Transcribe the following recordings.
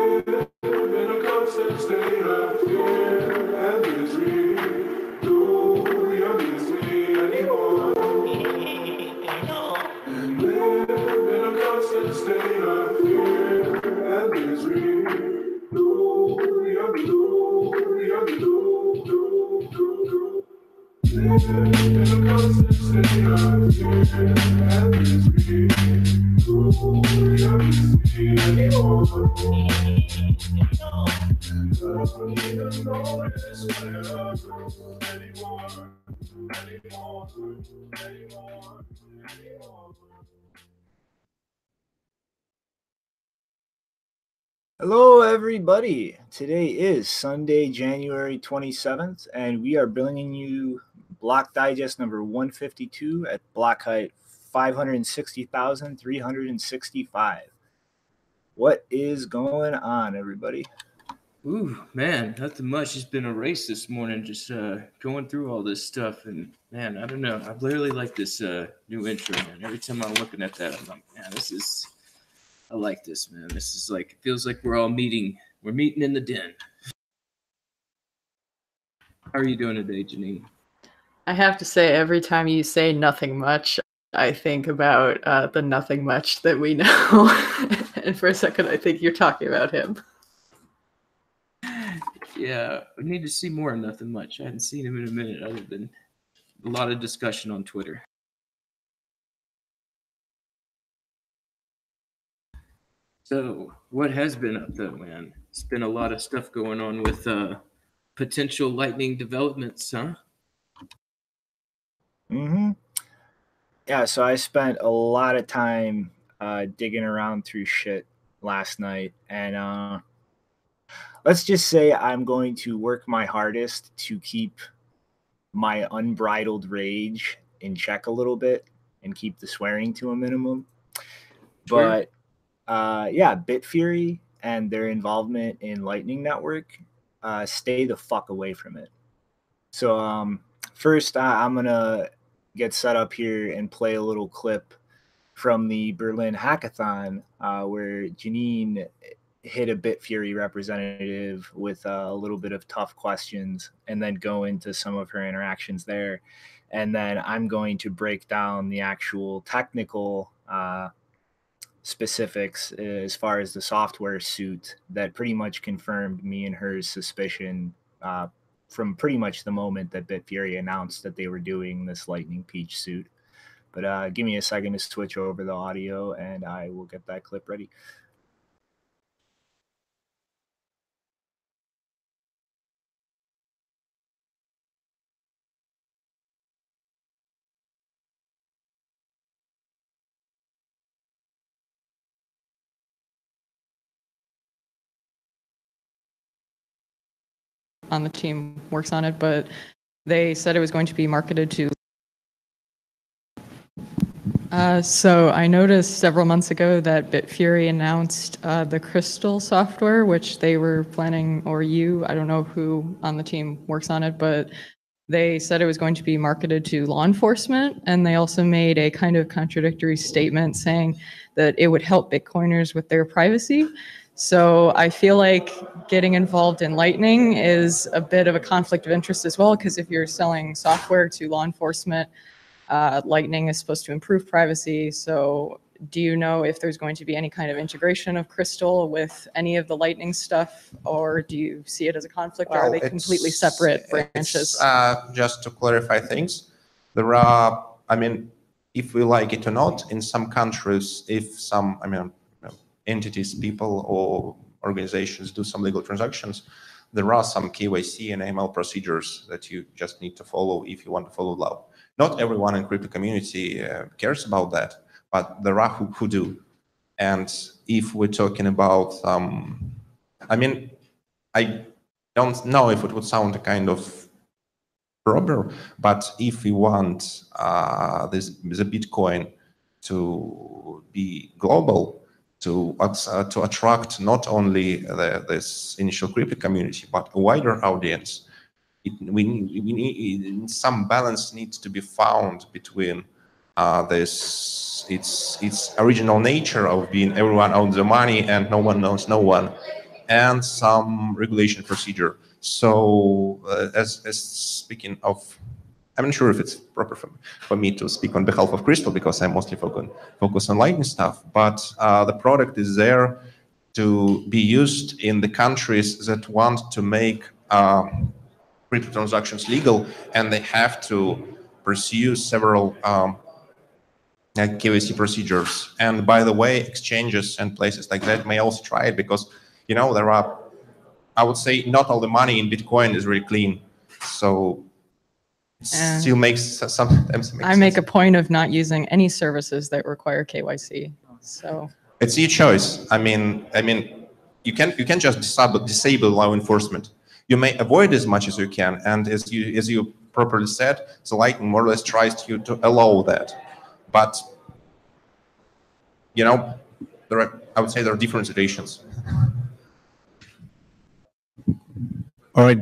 in a constant state of fear and misery. Do we obviously anymore? And live in a constant state of fear and misery. Do we live in a constant state of fear and misery. Do we obviously anymore? I don't even know this anymore. Hello, everybody. Today is Sunday, January 27th, and we are bringing you Bloq Digest number 152 at block height 560,365. What is going on, everybody? Ooh, man, nothing much. It's been a race this morning, just going through all this stuff. And, man, I don't know. I really like this new intro, man. Every time I'm looking at that, I'm like, man, I like this, man. This is like, it feels like we're all meeting. We're meeting in the den. How are you doing today, Janine? I have to say, every time you say nothing much, I think about the nothing much that we know. And for a second, I think you're talking about him. Yeah, we need to see more of nothing much. I hadn't seen him in a minute, other than a lot of discussion on Twitter. So, what has been up though, man? It's been a lot of stuff going on with potential Lightning developments, huh? Yeah, so I spent a lot of time digging around through shit last night, and let's just say I'm going to work my hardest to keep my unbridled rage in check a little bit and keep the swearing to a minimum. Sure. But yeah, Bitfury and their involvement in Lightning Network, stay the fuck away from it. So first, I'm gonna get set up here and play a little clip from the Berlin hackathon where Janine hit a Bitfury representative with a little bit of tough questions, and then go into some of her interactions there. And then I'm going to break down the actual technical specifics as far as the software suit that pretty much confirmed me and her suspicion from pretty much the moment that Bitfury announced that they were doing this Lightning Peach suit. But give me a second to switch over the audio, and I will get that clip ready. On the team works on it, but they said it was going to be marketed to. So I noticed several months ago that Bitfury announced the Crystal software, which they were planning, or I don't know who on the team works on it, but they said it was going to be marketed to law enforcement. And they also made a kind of contradictory statement saying that it would help Bitcoiners with their privacy. So I feel like getting involved in Lightning is a bit of a conflict of interest as well, because if you're selling software to law enforcement, Lightning is supposed to improve privacy. So do you know if there's going to be any kind of integration of Crystal with any of the Lightning stuff, or do you see it as a conflict, or are they completely separate branches? Just to clarify things, there are, if we like it or not, in some countries, if some, entities, people, or organizations do some legal transactions, there are some KYC and AML procedures that you just need to follow if you want to follow law. Not everyone in crypto community cares about that, but there are who do. And if we're talking about, I don't know if it would sound a kind of robber, but if we want the Bitcoin to be global, to attract not only this initial crypto community, but a wider audience, we need some balance needs to be found between its original nature of being everyone owns the money and no one knows no one, and some regulation procedure. So as speaking of, I'm not sure if it's proper for me to speak on behalf of Crystal because I mostly focus on Lightning stuff, but the product is there to be used in the countries that want to make crypto transactions legal, and they have to pursue several KYC procedures. And by the way, exchanges and places like that may also try it because, you know, there are, I would say, not all the money in Bitcoin is really clean. So it still makes sometimes makes I make sense. a point of not using any services that require KYC. So It's your choice. I mean, you can just disable law enforcement. You may avoid as much as you can, and as you properly said, the Lightning more or less tries to allow that. But you know, I would say there are different situations. All right.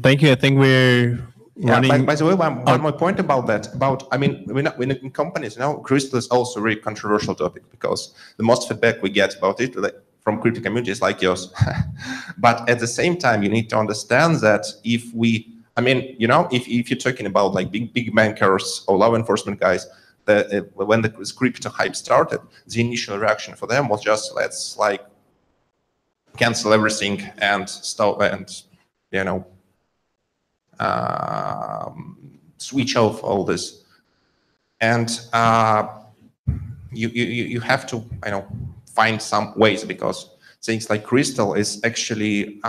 Thank you. I think we're running. By the way, one more point about that. I mean, when in companies, you know, Crystal is also a very controversial topic because the most feedback we get about it from crypto communities like yours. But at the same time, you need to understand that if you're talking about like big bankers or law enforcement guys, when the crypto hype started, the initial reaction for them was just let's like cancel everything and stop and switch off all this. And you have to find some ways, because things like Crystal is actually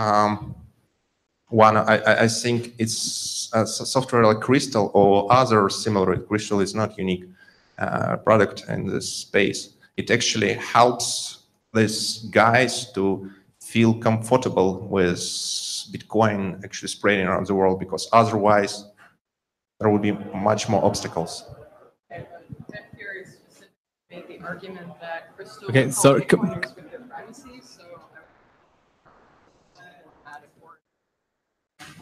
one. I think it's software like Crystal or other similar. Crystal is not unique product in this space. It actually helps these guys to feel comfortable with Bitcoin actually spreading around the world, because otherwise there would be much more obstacles. Bitfury specifically made the argument that Crystal Okay, so Bitcoiners with their privacy, so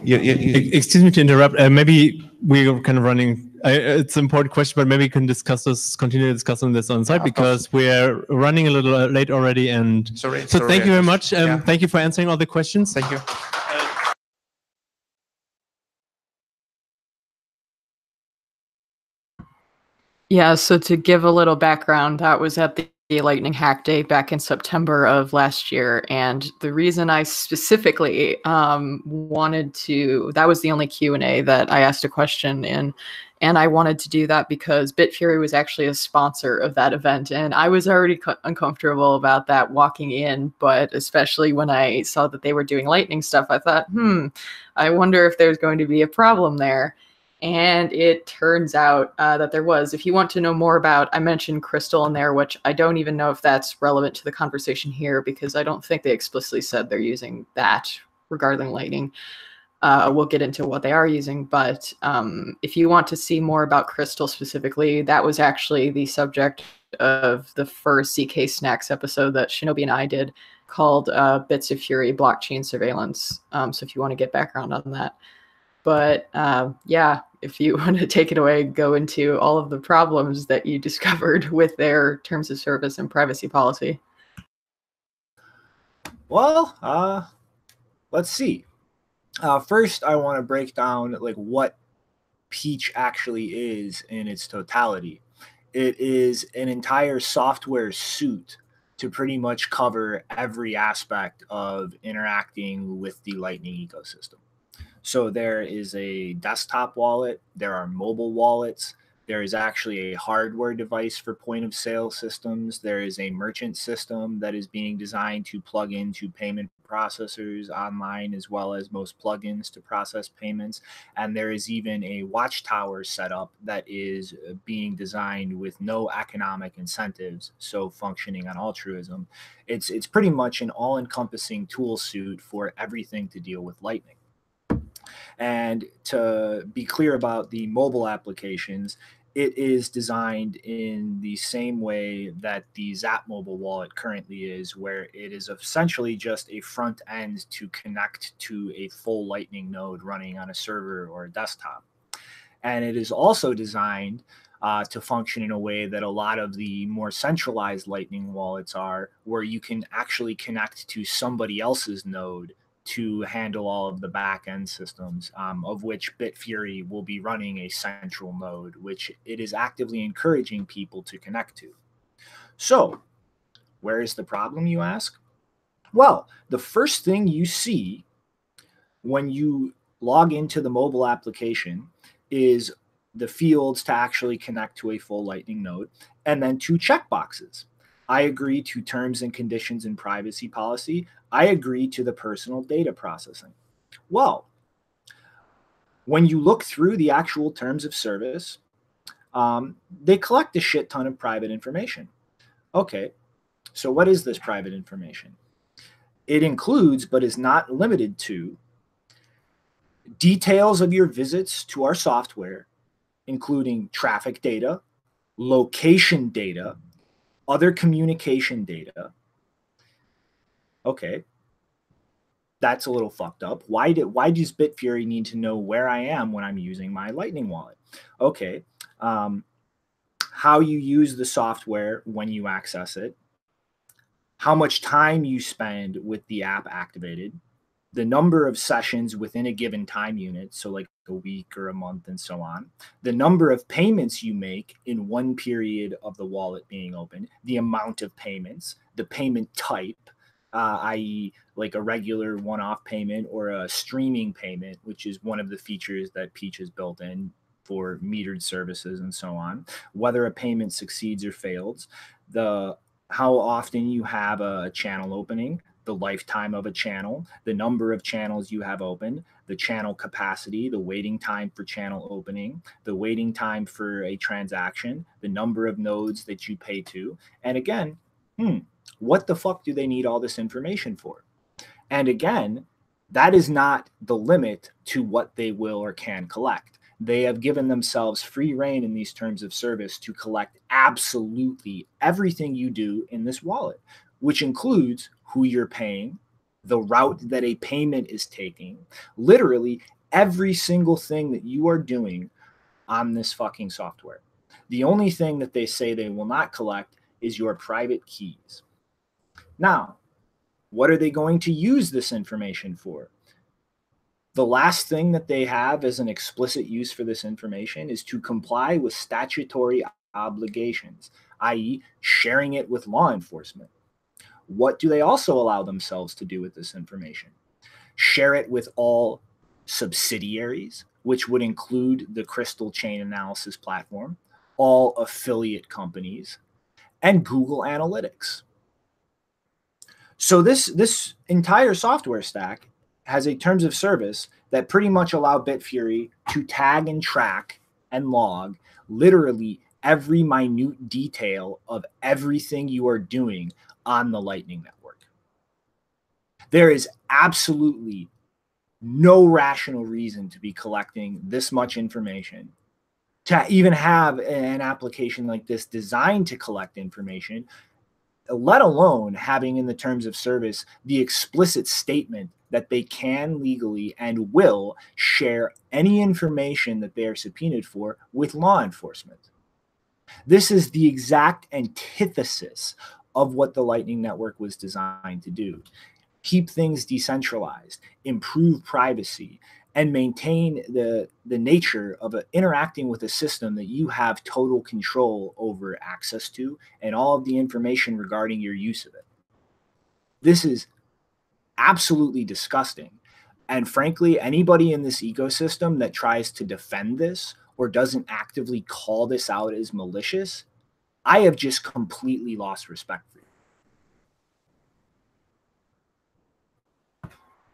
excuse me to interrupt. Maybe we're kind of running. It's an important question, but maybe we can continue discussing this on site, because we're running a little late already. And sorry, thank you very much. Thank you for answering all the questions. Thank you. Yeah, so to give a little background, that was at the Lightning Hack Day back in September of last year. And the reason I specifically wanted to, that was the only Q&A that I asked a question in. And I wanted to do that because Bitfury was actually a sponsor of that event. And I was already uncomfortable about that walking in, but especially when I saw that they were doing Lightning stuff, I thought, I wonder if there's going to be a problem there. And it turns out that there was. If you want to know more about, I mentioned Crystal in there, which I don't even know if that's relevant to the conversation here, because I don't think they explicitly said they're using that regarding Lightning. We'll get into what they are using. But if you want to see more about Crystal specifically, that was actually the subject of the first ZK Snacks episode that Shinobi and I did, called Bits of Fury Blockchain Surveillance. So if you want to get background on that. But yeah, if you want to take it away, go into all of the problems that you discovered with their terms of service and privacy policy. Well, let's see. First, I want to break down like what Peach actually is in its totality. It is an entire software suite to pretty much cover every aspect of interacting with the Lightning ecosystem. So there is a desktop wallet, there are mobile wallets, there is actually a hardware device for point-of-sale systems, there is a merchant system that is being designed to plug into payment processors online, as well as most plugins to process payments, and there is even a watchtower setup that is being designed with no economic incentives, so functioning on altruism. It's pretty much an all-encompassing tool suite for everything to deal with Lightning. And to be clear about the mobile applications, it is designed in the same way that the Zap mobile wallet currently is, where it is essentially just a front end to connect to a full Lightning node running on a server or a desktop. And it is also designed to function in a way that a lot of the more centralized Lightning wallets are, where you can actually connect to somebody else's node to handle all of the back-end systems, of which Bitfury will be running a central node, which it is actively encouraging people to connect to. So, where is the problem, you ask? Well, the first thing you see when you log into the mobile application is the fields to actually connect to a full Lightning node, and then 2 checkboxes. I agree to terms and conditions and privacy policy. I agree to the personal data processing. Well, when you look through the actual terms of service, they collect a shit ton of private information. Okay, so what is this private information? It includes, but is not limited to, details of your visits to our software, including traffic data, location data, other communication data. Okay, that's a little fucked up. Why does Bitfury need to know where I am when I'm using my Lightning wallet? Okay, how you use the software when you access it, how much time you spend with the app activated, the number of sessions within a given time unit, so like a week or a month and so on, the number of payments you make in one period of the wallet being open, the amount of payments, the payment type, i.e. like a regular one-off payment or a streaming payment, which is one of the features that Peach has built in for metered services and so on, whether a payment succeeds or fails, how often you have a channel opening, the lifetime of a channel, the number of channels you have open, the channel capacity, the waiting time for channel opening, the waiting time for a transaction, the number of nodes that you pay to. And again, what the fuck do they need all this information for? And again, that is not the limit to what they will or can collect. They have given themselves free reign in these terms of service to collect absolutely everything you do in this wallet, which includes who you're paying, the route that a payment is taking, literally every single thing that you are doing on this fucking software. The only thing that they say they will not collect is your private keys. Now, what are they going to use this information for? The last thing that they have as an explicit use for this information is to comply with statutory obligations, i.e. sharing it with law enforcement. What do they also allow themselves to do with this information? Share it with all subsidiaries, which would include the Crystal Chain Analysis platform, all affiliate companies, and Google Analytics. So this entire software stack has a terms of service that pretty much allow Bitfury to tag and track and log literally every minute detail of everything you are doing on the Lightning Network. There is absolutely no rational reason to be collecting this much information, to even have an application like this designed to collect information, let alone having in the terms of service the explicit statement that they can legally and will share any information that they are subpoenaed for with law enforcement. This is the exact antithesis of what the Lightning Network was designed to do. Keep things decentralized, improve privacy, and maintain the nature of interacting with a system that you have total control over access to and all of the information regarding your use of it. This is absolutely disgusting. And frankly, anybody in this ecosystem that tries to defend this or doesn't actively call this out as malicious, I have just completely lost respect for you.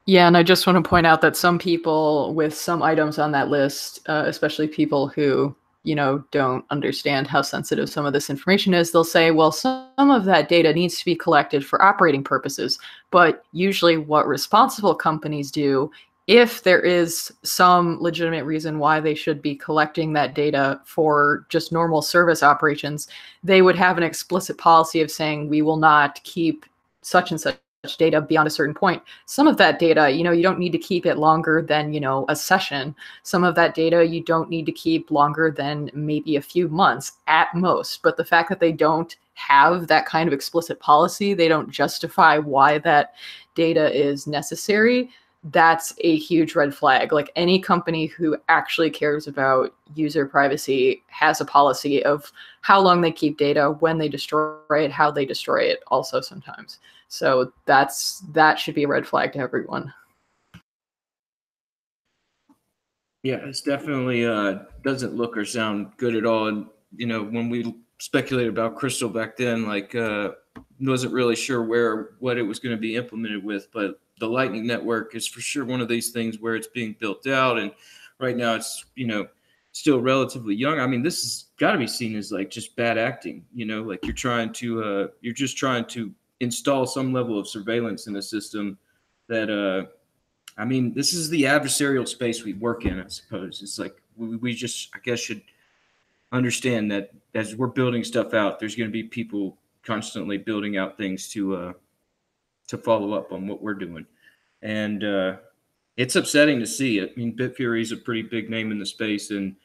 Yeah, and I just want to point out that some people with some items on that list, especially people who, don't understand how sensitive some of this information is, they'll say, well, some of that data needs to be collected for operating purposes. But usually what responsible companies do, if there is some legitimate reason why they should be collecting that data for just normal service operations, they would have an explicit policy of saying, we will not keep such and such data beyond a certain point. Some of that data, you don't need to keep it longer than, a session. Some of that data you don't need to keep longer than maybe a few months at most. But the fact that they don't have that kind of explicit policy, they don't justify why that data is necessary, that's a huge red flag. Like, any company who actually cares about user privacy has a policy of how long they keep data, when they destroy it, how they destroy it also sometimes. So that should be a red flag to everyone. Yeah, it's definitely doesn't look or sound good at all. And when we speculated about Crystal back then, like wasn't really sure what it was going to be implemented with, but the Lightning Network is for sure one of these things where it's being built out, and right now it's still relatively young. I mean, this has got to be seen as like just bad acting. Like you're just trying to install some level of surveillance in a system that I mean, this is the adversarial space we work in, I suppose. It's like we just, I guess, should understand that as we're building stuff out, there's going to be people constantly building out things to follow up on what we're doing. And it's upsetting to see. I mean, Bitfury is a pretty big name in the space. And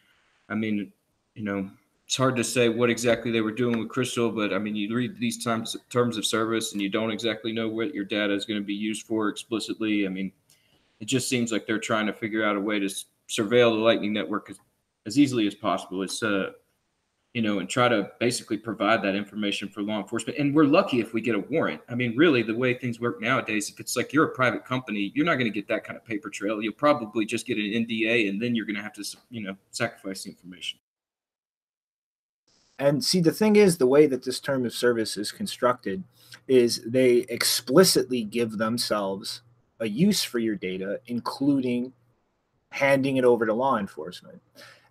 I mean, it's hard to say what exactly they were doing with Crystal, but I mean, you read these terms of service and you don't exactly know what your data is going to be used for explicitly. I mean, it just seems like they're trying to figure out a way to surveil the Lightning Network as easily as possible. It's and try to basically provide that information for law enforcement. And we're lucky if we get a warrant. I mean, really, the way things work nowadays, if it's like you're a private company, you're not going to get that kind of paper trail. You'll probably just get an NDA, and then you're going to have to, sacrifice the information. And see, the thing is, the way that this term of service is constructed is they explicitly give themselves a use for your data, including handing it over to law enforcement.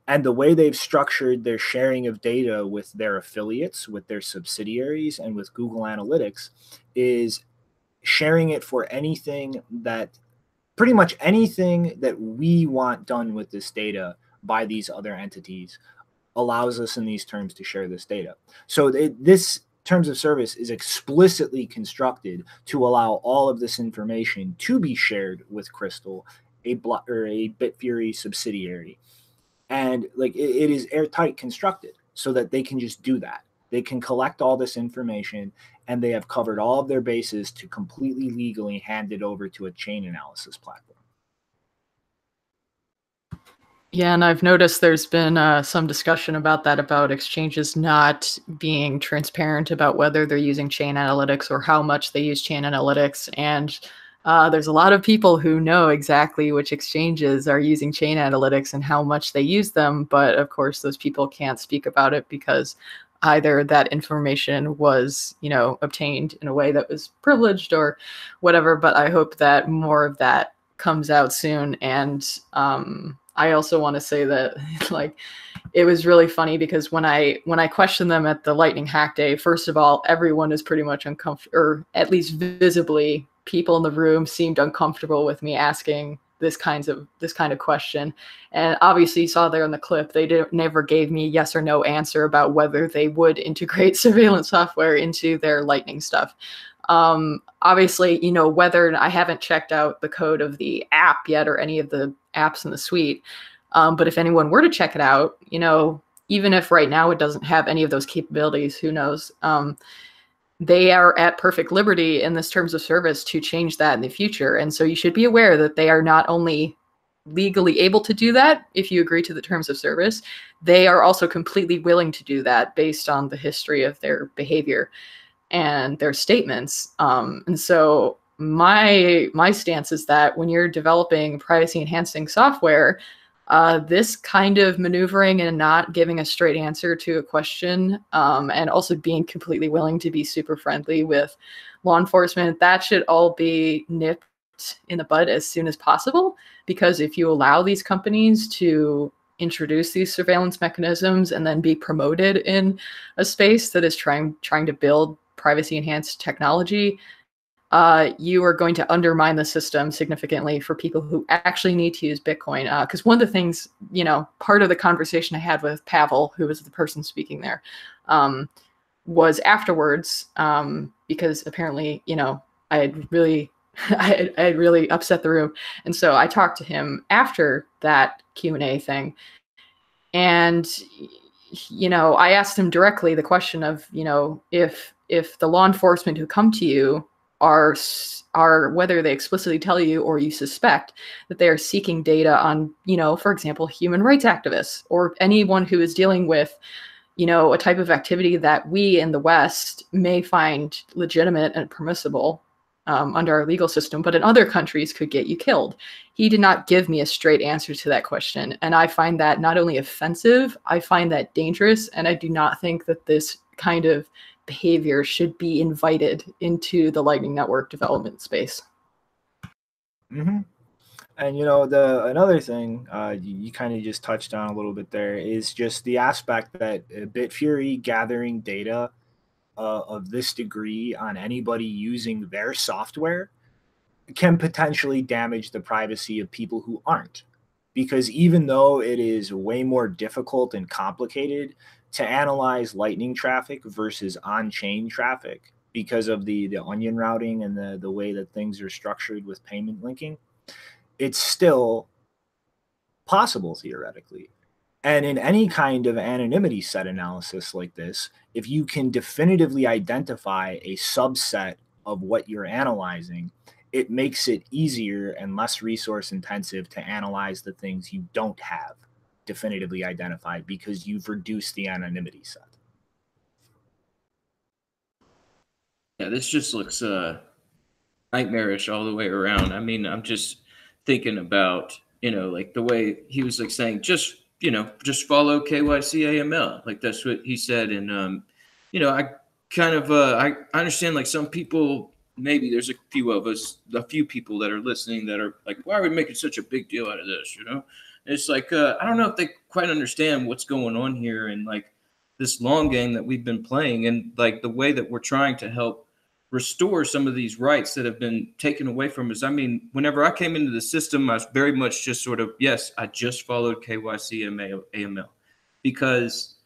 And the way they've structured their sharing of data with their affiliates, with their subsidiaries, and with Google Analytics is sharing it for pretty much anything that we want done with this data by these other entities allows us in these terms to share this data. So this terms of service is explicitly constructed to allow all of this information to be shared with Crystal, a Bitfury subsidiary. And like it is airtight constructed so that they can just do that. They can collect all this information, and they have covered all of their bases to completely legally hand it over to a chain analysis platform. Yeah, and I've noticed there's been some discussion about that, about exchanges not being transparent about whether they're using chain analytics or how much they use chain analytics. And there's a lot of people who know exactly which exchanges are using chain analytics and how much they use them. But of course, those people can't speak about it because either that information was, obtained in a way that was privileged or whatever. But I hope that more of that comes out soon. And I also want to say that like it was really funny because when I questioned them at the Lightning Hack Day, first of all, everyone is pretty much uncomfortable, or at least visibly, people in the room seemed uncomfortable with me asking this kind of question. And obviously you saw there in the clip, they never gave me a yes or no answer about whether they would integrate surveillance software into their Lightning stuff. Obviously, whether I haven't checked out the code of the app yet or any of the apps in the suite. But if anyone were to check it out, even if right now it doesn't have any of those capabilities, who knows? They are at perfect liberty in this terms of service to change that in the future. And so you should be aware that they are not only legally able to do that if you agree to the terms of service, they are also completely willing to do that based on the history of their behavior and their statements. And so my stance is that when you're developing privacy enhancing software, this kind of maneuvering and not giving a straight answer to a question, and also being completely willing to be super friendly with law enforcement, that should all be nipped in the bud as soon as possible. Because if you allow these companies to introduce these surveillance mechanisms and then be promoted in a space that is trying to build privacy enhanced technology, you are going to undermine the system significantly for people who actually need to use Bitcoin. Because one of the things, part of the conversation I had with Pavel, who was the person speaking there, was afterwards, because apparently, I had really, I had really upset the room. And so I talked to him after that Q&A thing. And, you know, I asked him directly the question of, you know, if the law enforcement who come to you are whether they explicitly tell you or you suspect that they are seeking data on, you know, for example, human rights activists or anyone who is dealing with, you know, a type of activity that we in the West may find legitimate and permissible under our legal system, but in other countries could get you killed. He did not give me a straight answer to that question. And I find that not only offensive, I find that dangerous. And I do not think that this kind of behavior should be invited into the Lightning Network development space. Mm-hmm. And you know, another thing you kind of just touched on a little bit there is just the aspect that Bitfury gathering data of this degree on anybody using their software can potentially damage the privacy of people who aren't. Because even though it is way more difficult and complicated to analyze Lightning traffic versus on-chain traffic because of the onion routing and the way that things are structured with payment linking, it's still possible theoretically. And in any kind of anonymity set analysis like this, if you can definitively identify a subset of what you're analyzing, it makes it easier and less resource intensive to analyze the things you don't have definitively identified because you've reduced the anonymity set. Yeah, this just looks nightmarish all the way around. I mean, I'm just thinking about, you know, like the way he was like saying, just, you know, just follow KYC AML. Like that's what he said. And, you know, I kind of, I understand like some people, maybe there's a few people that are listening that are like, why are we making such a big deal out of this? You know, and it's like, I don't know if they quite understand what's going on here and like this long game that we've been playing and like the way that we're trying to help restore some of these rights that have been taken away from us. I mean, whenever I came into the system, I was very much just sort of, yes, I just followed KYC and AML because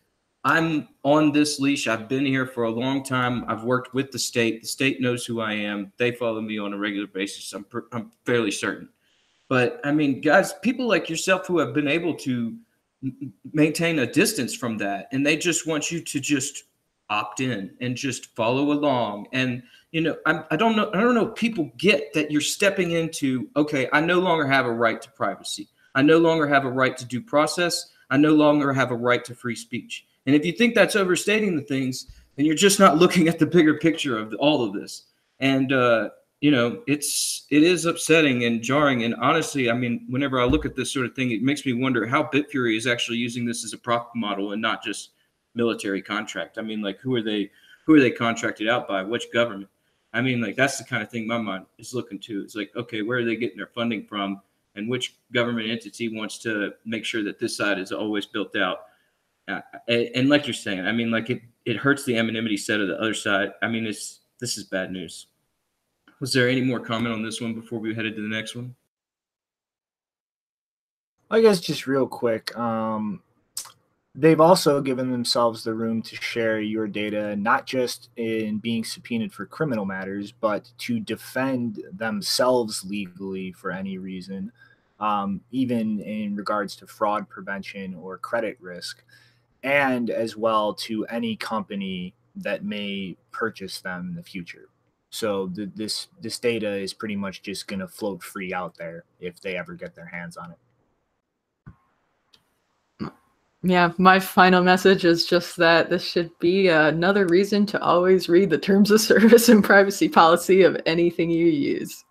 I'm on this leash. I've been here for a long time. I've worked with the state. The state knows who I am. They follow me on a regular basis. I'm fairly certain. But I mean, guys, people like yourself who have been able to maintain a distance from that, and they just want you to just opt in and just follow along. And you know, I don't know. People get that you're stepping into, okay, I no longer have a right to privacy. I no longer have a right to due process. I no longer have a right to free speech. And if you think that's overstating the things, then you're just not looking at the bigger picture of all of this. And you know, it is upsetting and jarring. And honestly, I mean, whenever I look at this sort of thing, it makes me wonder how Bitfury is actually using this as a profit model and not just military contract. I mean, like, who are they contracted out by? Which government? I mean, like, that's the kind of thing my mind is looking to. It's like, okay, where are they getting their funding from? And which government entity wants to make sure that this side is always built out? And like you're saying, I mean, like it hurts the anonymity set of the other side. I mean, this is bad news. Was there any more comment on this one before we headed to the next one? I guess just real quick, they've also given themselves the room to share your data, not just in being subpoenaed for criminal matters, but to defend themselves legally for any reason, even in regards to fraud prevention or credit risk, and as well to any company that may purchase them in the future. So this data is pretty much just going to float free out there if they ever get their hands on it. Yeah, my final message is just that this should be another reason to always read the terms of service and privacy policy of anything you use.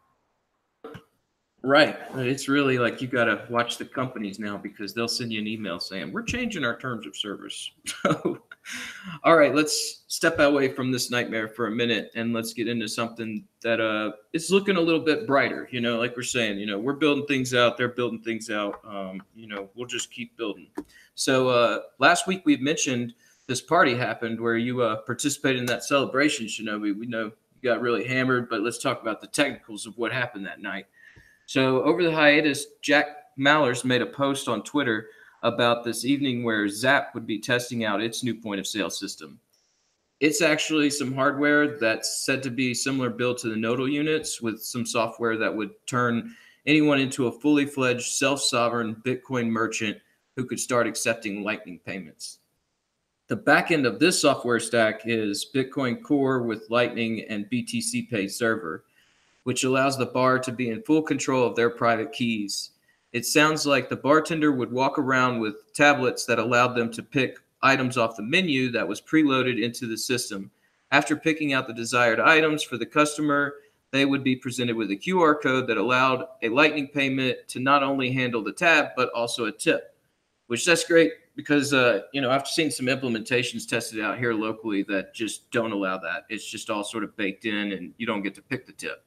Right. It's really like you got to watch the companies now because they'll send you an email saying, we're changing our terms of service. So, all right, let's step away from this nightmare for a minute and let's get into something that is looking a little bit brighter. You know, like we're saying, you know, we're building things out. They're building things out. You know, we'll just keep building. So last week we mentioned this party happened where you participated in that celebration. Shinobi, we know you got really hammered, but let's talk about the technicals of what happened that night. So over the hiatus, Jack Mallers made a post on Twitter about this evening where Zap would be testing out its new point-of-sale system. It's actually some hardware that's said to be similar build to the nodal units, with some software that would turn anyone into a fully fledged self-sovereign Bitcoin merchant who could start accepting Lightning payments. The back end of this software stack is Bitcoin Core with Lightning and BTC Pay server, which allows the bar to be in full control of their private keys. It sounds like the bartender would walk around with tablets that allowed them to pick items off the menu that was preloaded into the system. After picking out the desired items for the customer, they would be presented with a QR code that allowed a Lightning payment to not only handle the tab, but also a tip, which that's great because, I've seen some implementations tested out here locally that just don't allow that. It's just all sort of baked in and you don't get to pick the tip.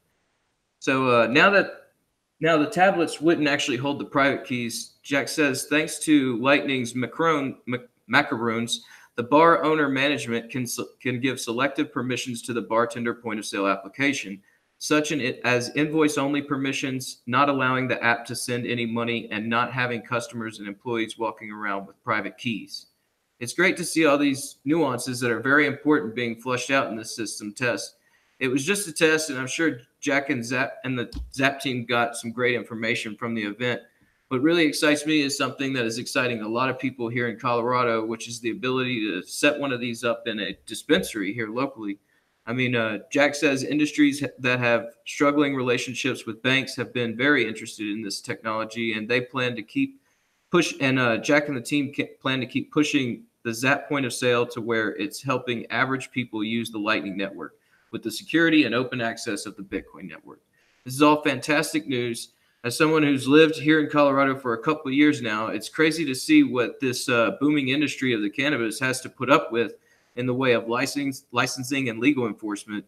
So now the tablets wouldn't actually hold the private keys, Jack says, thanks to Lightning's macaroons, the bar owner management can give selective permissions to the bartender point of sale application, such as invoice-only permissions, not allowing the app to send any money, and not having customers and employees walking around with private keys. It's great to see all these nuances that are very important being flushed out in this system test. It was just a test, and I'm sure Jack and the Zap team got some great information from the event. What really excites me is something that is exciting a lot of people here in Colorado, which is the ability to set one of these up in a dispensary here locally. I mean, Jack says industries that have struggling relationships with banks have been very interested in this technology, and they plan to keep Jack and the team plan to keep pushing the Zap point of sale to where it's helping average people use the Lightning Network with the security and open access of the Bitcoin network. This is all fantastic news. As someone who's lived here in Colorado for a couple of years now, it's crazy to see what this booming industry of the cannabis has to put up with in the way of licensing and legal enforcement.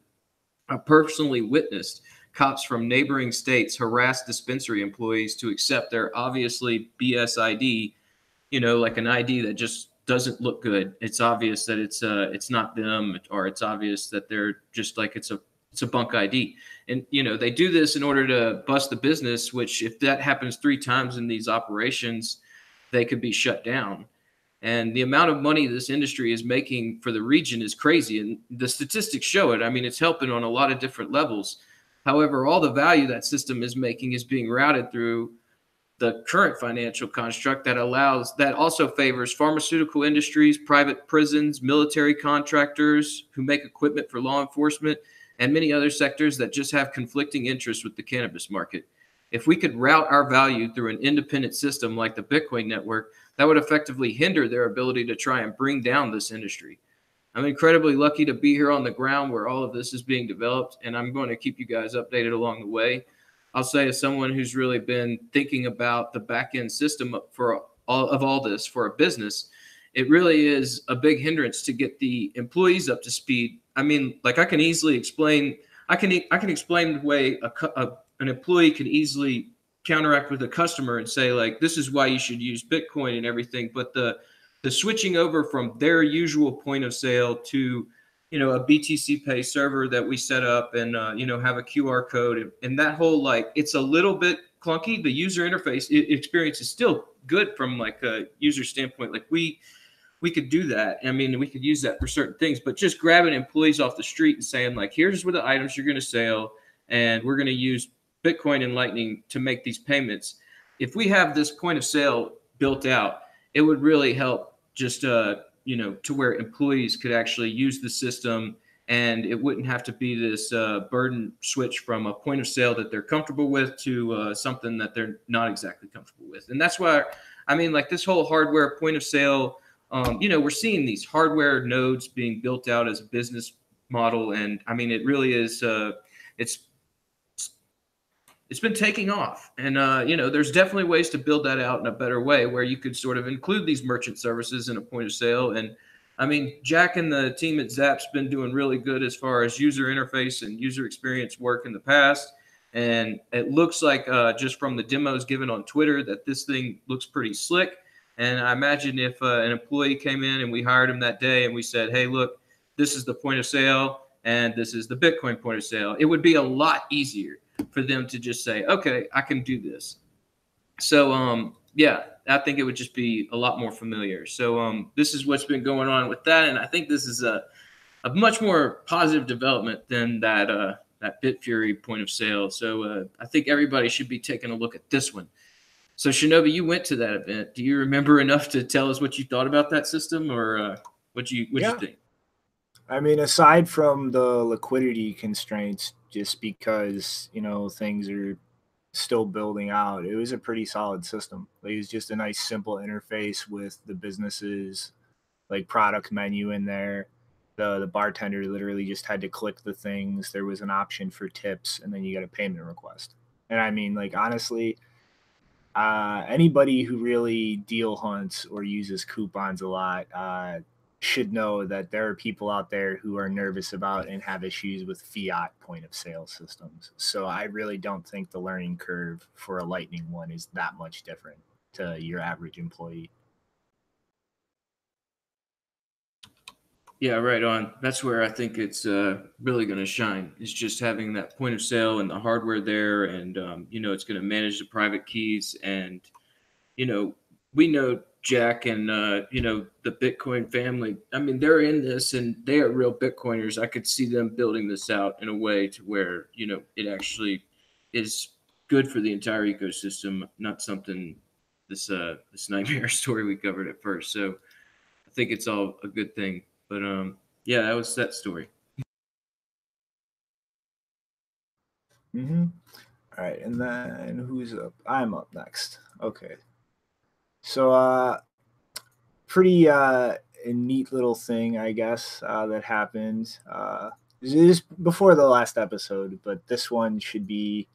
I personally witnessed cops from neighboring states harass dispensary employees to accept their obviously BS ID, like an ID that just doesn't look good. It's obvious that it's not them, or it's obvious that they're just like it's a bunk ID. And they do this in order to bust the business, which if that happens 3 times in these operations, they could be shut down. And the amount of money this industry is making for the region is crazy. And the statistics show it. I mean, it's helping on a lot of different levels. However, all the value that system is making is being routed through the current financial construct that also favors pharmaceutical industries, private prisons, military contractors who make equipment for law enforcement, and many other sectors that just have conflicting interests with the cannabis market. If we could route our value through an independent system like the Bitcoin network, that would effectively hinder their ability to try and bring down this industry. I'm incredibly lucky to be here on the ground where all of this is being developed, and I'm going to keep you guys updated along the way. I'll say, as someone who's really been thinking about the back-end system for all this for a business, it really is a big hindrance to get the employees up to speed. I mean, like I can explain the way an employee can easily counteract with a customer and say, like, this is why you should use Bitcoin and everything. But the switching over from their usual point of sale to, a BTC Pay server that we set up and, have a QR code and that whole, it's a little bit clunky. The user interface experience is still good from like a user standpoint. Like we could do that. I mean, we could use that for certain things, but just grabbing employees off the street and saying, like, here's where the items you're going to sell, and we're going to use Bitcoin and Lightning to make these payments. If we have this point of sale built out, it would really help just, to where employees could actually use the system, and it wouldn't have to be this burden switch from a point of sale that they're comfortable with to something that they're not exactly comfortable with. And that's why, I mean, like this whole hardware point of sale, we're seeing these hardware nodes being built out as a business model. And I mean, it really is, it's been taking off. And, there's definitely ways to build that out in a better way where you could sort of include these merchant services in a point of sale. And I mean, Jack and the team at Zap's been doing really good as far as user interface and user experience work in the past. And it looks like just from the demos given on Twitter that this thing looks pretty slick. And I imagine if an employee came in and we hired him that day and we said, hey, look, this is the point of sale and this is the Bitcoin point of sale, it would be a lot easier for them to just say, okay, I can do this. So, yeah, I think it would just be a lot more familiar. So this is what's been going on with that. And I think this is a much more positive development than that Bitfury point of sale. So I think everybody should be taking a look at this one. So Shinobi, you went to that event. Do you remember enough to tell us what you thought about that system, or what you think? I mean, aside from the liquidity constraints, just because, you know, things are still building out, it was a pretty solid system. Like, it was just a nice, simple interface with the business's like product menu in there. The bartender literally just had to click the things. There was an option for tips, and then you got a payment request. And I mean, like, honestly, anybody who really deal hunts or uses coupons a lot should know that there are people out there who are nervous about and have issues with fiat point of sale systems. So I really don't think the learning curve for a Lightning one is that much different to your average employee. Yeah, right on. That's where I think it's really going to shine. It's just having that point of sale and the hardware there, and you know, it's going to manage the private keys. And you know, we know Jack and you know, the Bitcoin family. I mean, they're in this, and they are real Bitcoiners. I could see them building this out in a way to where, you know, it actually is good for the entire ecosystem, not something this nightmare story we covered at first. So I think it's all a good thing. But yeah, that was that story. Mm-hmm. All right, and then who's up? I'm up next. Okay. So pretty a neat little thing, I guess, that happened. This is before the last episode, but this one should be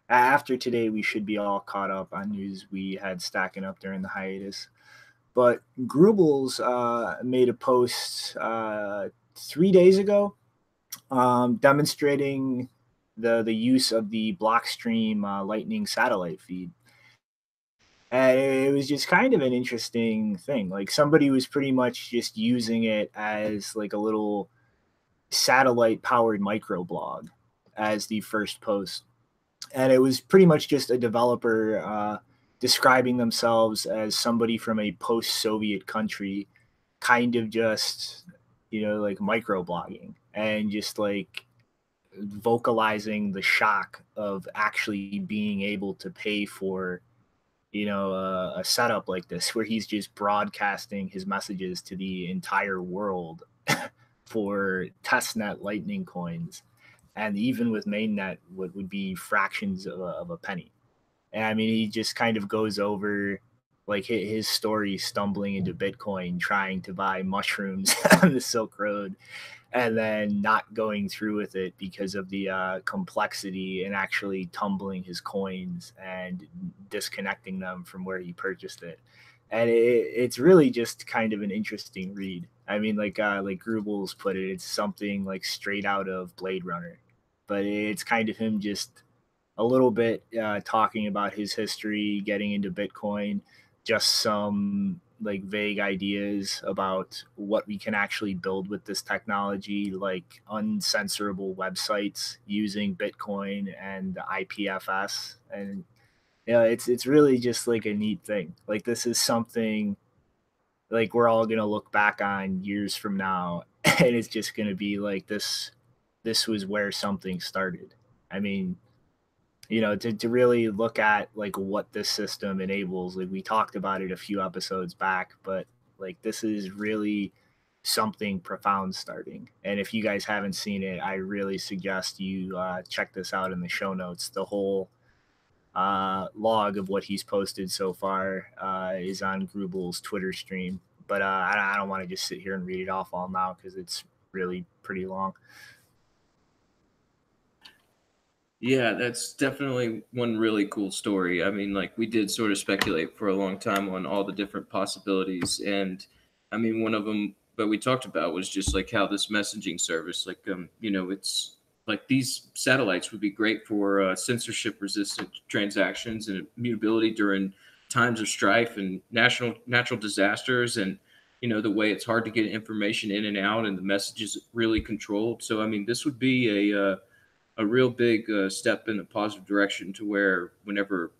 after today. We should be all caught up on news we had stacking up during the hiatus. But Grubles made a post 3 days ago demonstrating the use of the Blockstream Lightning satellite feed. And it was just kind of an interesting thing. Like, somebody was pretty much just using it as like a little satellite powered microblog as the first post. And it was pretty much just a developer describing themselves as somebody from a post-Soviet country, kind of just, you know, like microblogging and just like vocalizing the shock of actually being able to pay for, you know, a setup like this where he's just broadcasting his messages to the entire world for testnet Lightning coins. And even with mainnet, what would be fractions of a penny. And I mean, he just kind of goes over like his story stumbling into Bitcoin, trying to buy mushrooms on the Silk Road, and then not going through with it because of the complexity and actually tumbling his coins and disconnecting them from where he purchased it. And it's really just kind of an interesting read. I mean, like Grubles put it, it's something like straight out of Blade Runner, but it's kind of him just a little bit talking about his history, getting into Bitcoin, just some like vague ideas about what we can actually build with this technology, like uncensorable websites using Bitcoin and IPFS. And you know, it's really just like a neat thing. Like, this is something like we're all gonna look back on years from now, and it's just gonna be like this was where something started. I mean, you know, to really look at like what this system enables, like we talked about it a few episodes back, but like this is really something profound starting. And if you guys haven't seen it, I really suggest you check this out in the show notes. The whole log of what he's posted so far is on Grubel's Twitter stream, but I don't want to just sit here and read it off all now because it's really pretty long. Yeah, that's definitely one really cool story. I mean, like, we did sort of speculate for a long time on all the different possibilities. And I mean, one of them that we talked about was just like how this messaging service, like, you know, it's like these satellites would be great for censorship resistant transactions and immutability during times of strife and natural disasters. And, you know, the way it's hard to get information in and out and the message is really controlled. So, I mean, this would be a real big step in a positive direction to where whenever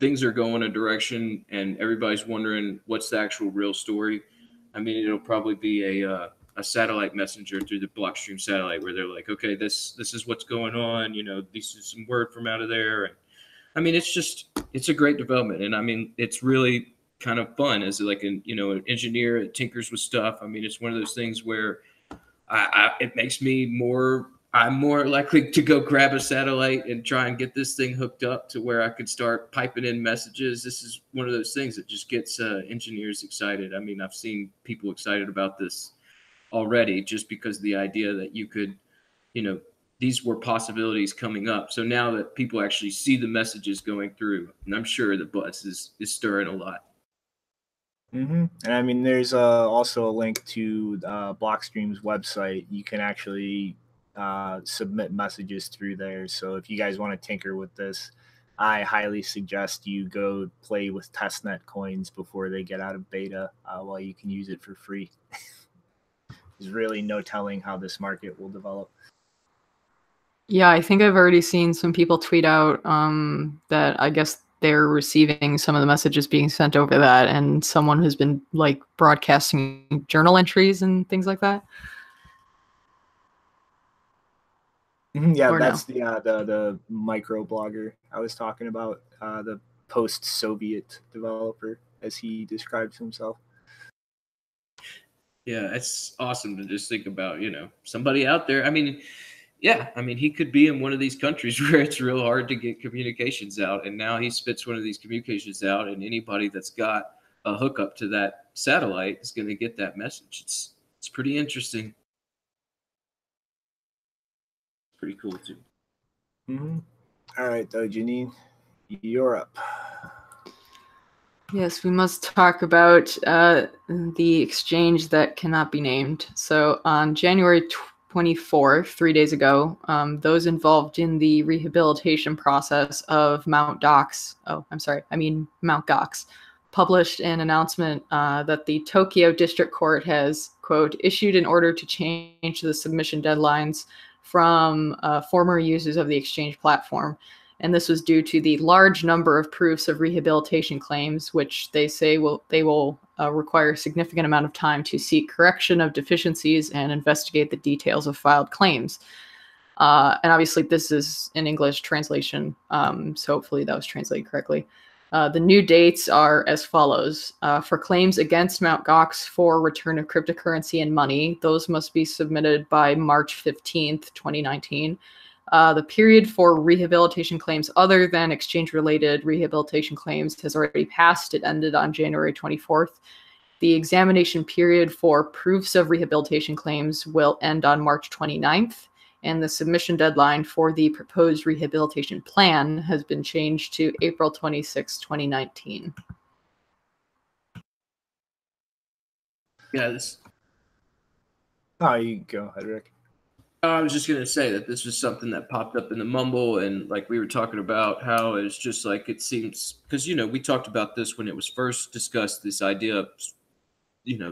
things are going a direction and everybody's wondering what's the actual real story, I mean, it'll probably be a satellite messenger through the Blockstream satellite, where they're like, okay, this is what's going on. You know, this is some word from out of there. And I mean, it's a great development, and I mean, it's really kind of fun as like an an engineer that tinkers with stuff. I mean, it's one of those things where it makes me I'm more likely to go grab a satellite and try and get this thing hooked up to where I could start piping in messages. This is one of those things that just gets engineers excited. I mean, I've seen people excited about this already just because of the idea that you could, these were possibilities coming up. So now that people actually see the messages going through, and I'm sure the buzz is stirring a lot. And I mean, there's also a link to Blockstream's website. You can actually submit messages through there. So if you guys want to tinker with this, I highly suggest you go play with testnet coins before they get out of beta while you can use it for free. There's really no telling how this market will develop. Yeah, I think I've already seen some people tweet out that I guess they're receiving some of the messages being sent over that, and someone has been like broadcasting journal entries and things like that. Yeah, Or that's the micro blogger I was talking about, the post-Soviet developer, as he describes himself. Yeah, it's awesome to just think about, somebody out there. I mean, yeah, I mean, he could be in one of these countries where it's real hard to get communications out, and now he spits one of these communications out, and anybody that's got a hookup to that satellite is going to get that message. It's pretty interesting. Pretty cool too. All right, though, Janine, you're up. Yes, we must talk about the exchange that cannot be named. So on January 24th, 3 days ago, those involved in the rehabilitation process of Mt. Gox, published an announcement that the Tokyo District Court has, quote, issued an order to change the submission deadlines from former users of the exchange platform. And this was due to the large number of proofs of rehabilitation claims, which they say they will require a significant amount of time to seek correction of deficiencies and investigate the details of filed claims. And obviously, this is an English translation, so hopefully that was translated correctly. The new dates are as follows. For claims against Mt. Gox for return of cryptocurrency and money, those must be submitted by March 15th, 2019. The period for rehabilitation claims other than exchange-related rehabilitation claims has already passed. It ended on January 24th. The examination period for proofs of rehabilitation claims will end on March 29th, and the submission deadline for the proposed rehabilitation plan has been changed to April 26, 2019. Yeah, Oh, you go ahead, Rick. I was just going to say that this was something that popped up in the mumble, and like we were talking about how it's just like it seems, because, we talked about this when it was first discussed, this idea of,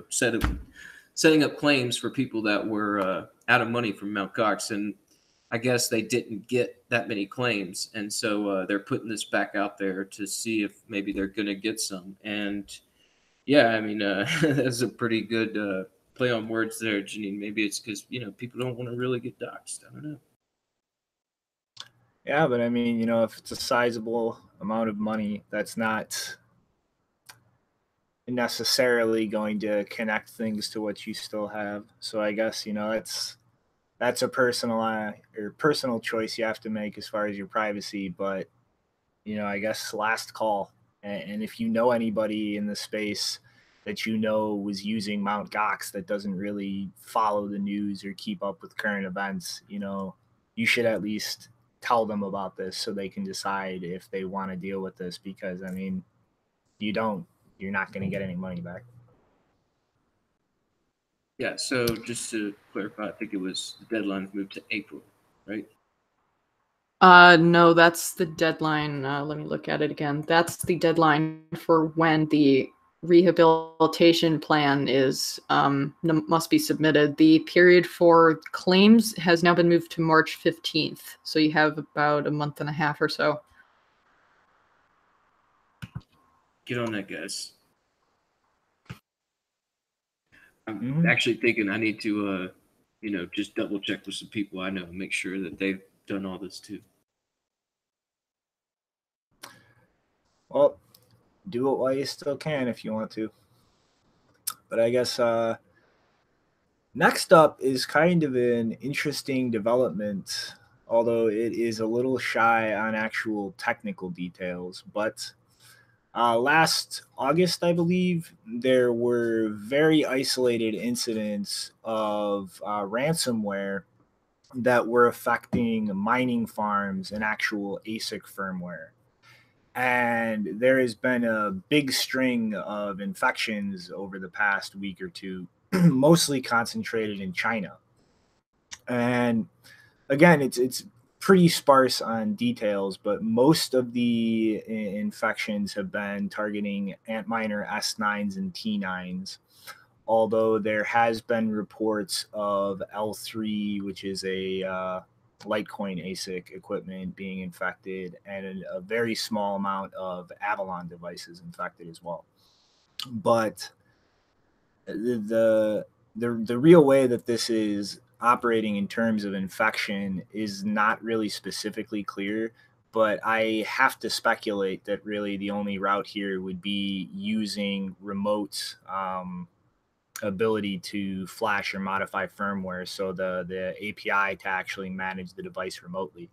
setting up claims for people that were out of money from Mt. Gox, and I guess they didn't get that many claims, and so they're putting this back out there to see if maybe they're going to get some. And yeah, I mean, that's a pretty good play on words there, Janine. Maybe it's because people don't want to really get doxxed. I don't know. Yeah, but I mean, if it's a sizable amount of money, that's not necessarily going to connect things to what you still have. So I guess that's a personal choice you have to make as far as your privacy. But I guess last call. And if you know anybody in the space that was using Mt. Gox that doesn't really follow the news or keep up with current events, you should at least tell them about this so they can decide if they want to deal with this, because I mean, you're not going to get any money back. Yeah, so just to clarify, I think it was the deadline moved to April, right? No, that's the deadline. Let me look at it again. That's the deadline for when the rehabilitation plan must be submitted. The period for claims has now been moved to March 15th. So you have about a month and a half or so. Get on that, guys. I'm actually thinking I need to, just double check with some people I know and make sure that they've done all this too. Well, do it while you still can if you want to. But I guess next up is kind of an interesting development, although it is a little shy on actual technical details. But last August, I believe, there were very isolated incidents of ransomware that were affecting mining farms and actual ASIC firmware. And there has been a big string of infections over the past week or two, mostly concentrated in China. And again, it's pretty sparse on details, but most of the infections have been targeting Antminer S9s and T9s, although there has been reports of L3, which is a Litecoin ASIC equipment being infected, and a very small amount of Avalon devices infected as well. But the real way that this is operating in terms of infection is not really specifically clear, but I have to speculate that really the only route here would be using remote ability to flash or modify firmware, so the API to actually manage the device remotely.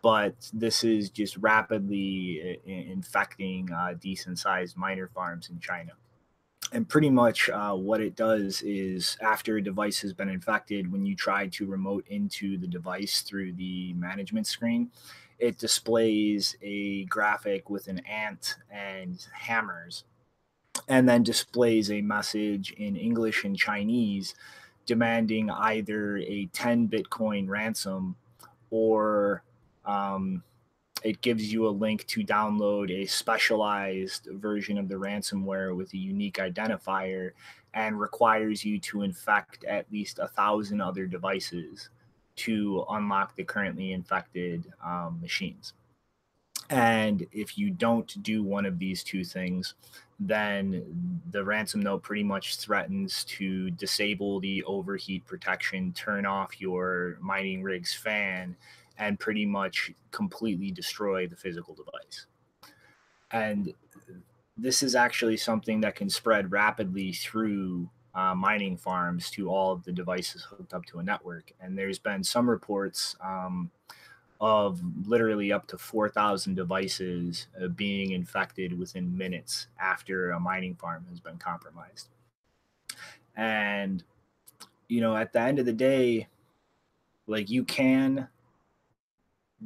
But this is just rapidly infecting decent sized miner farms in China. And pretty much what it does is, after a device has been infected, when you try to remote into the device through the management screen, it displays a graphic with an ant and hammers, and then displays a message in English and Chinese demanding either a 10 Bitcoin ransom, or it gives you a link to download a specialized version of the ransomware with a unique identifier, and requires you to infect at least 1,000 other devices to unlock the currently infected machines. And if you don't do one of these two things, then the ransom note pretty much threatens to disable the overheat protection, turn off your mining rig's fan, and pretty much completely destroy the physical device. And this is actually something that can spread rapidly through mining farms to all of the devices hooked up to a network. And there's been some reports of literally up to 4,000 devices being infected within minutes after a mining farm has been compromised. And, at the end of the day, like, you can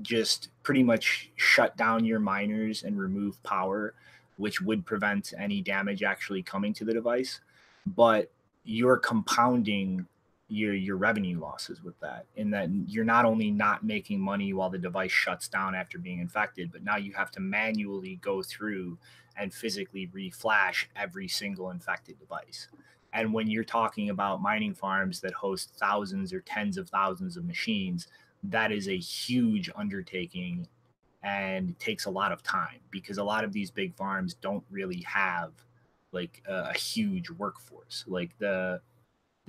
just pretty much shut down your miners and remove power, which would prevent any damage actually coming to the device. But you're compounding your revenue losses with that, in that you're not only not making money while the device shuts down after being infected, but now you have to manually go through and physically reflash every single infected device. And when you're talking about mining farms that host thousands or tens of thousands of machines, that is a huge undertaking and takes a lot of time, because a lot of these big farms don't really have like a huge workforce. Like the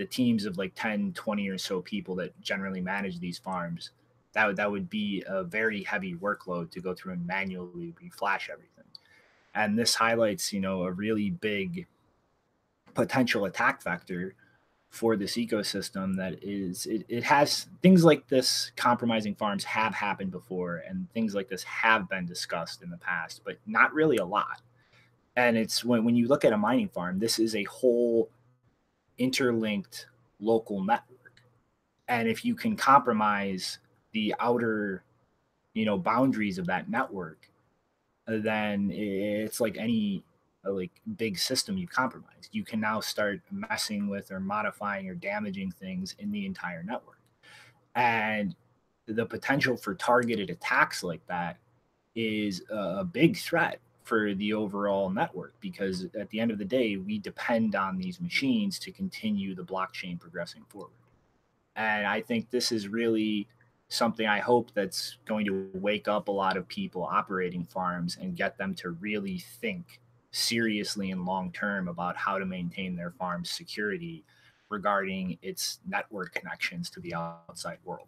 teams of like 10, 20 or so people that generally manage these farms, that would be a very heavy workload to go through and manually reflash everything. And this highlights, a really big potential attack vector for this ecosystem. That is, it has things like this. Compromising farms have happened before, and things like this have been discussed in the past, but not really a lot. And it's when you look at a mining farm, this is a whole interlinked local network. And if you can compromise the outer, boundaries of that network, then it's like any like big system you've compromised. You can now start messing with or modifying or damaging things in the entire network. And the potential for targeted attacks like that is a big threat for the overall network, because at the end of the day, we depend on these machines to continue the blockchain progressing forward. And I think this is really something, I hope, that's going to wake up a lot of people operating farms and get them to really think seriously and long term about how to maintain their farm's security, regarding its network connections to the outside world.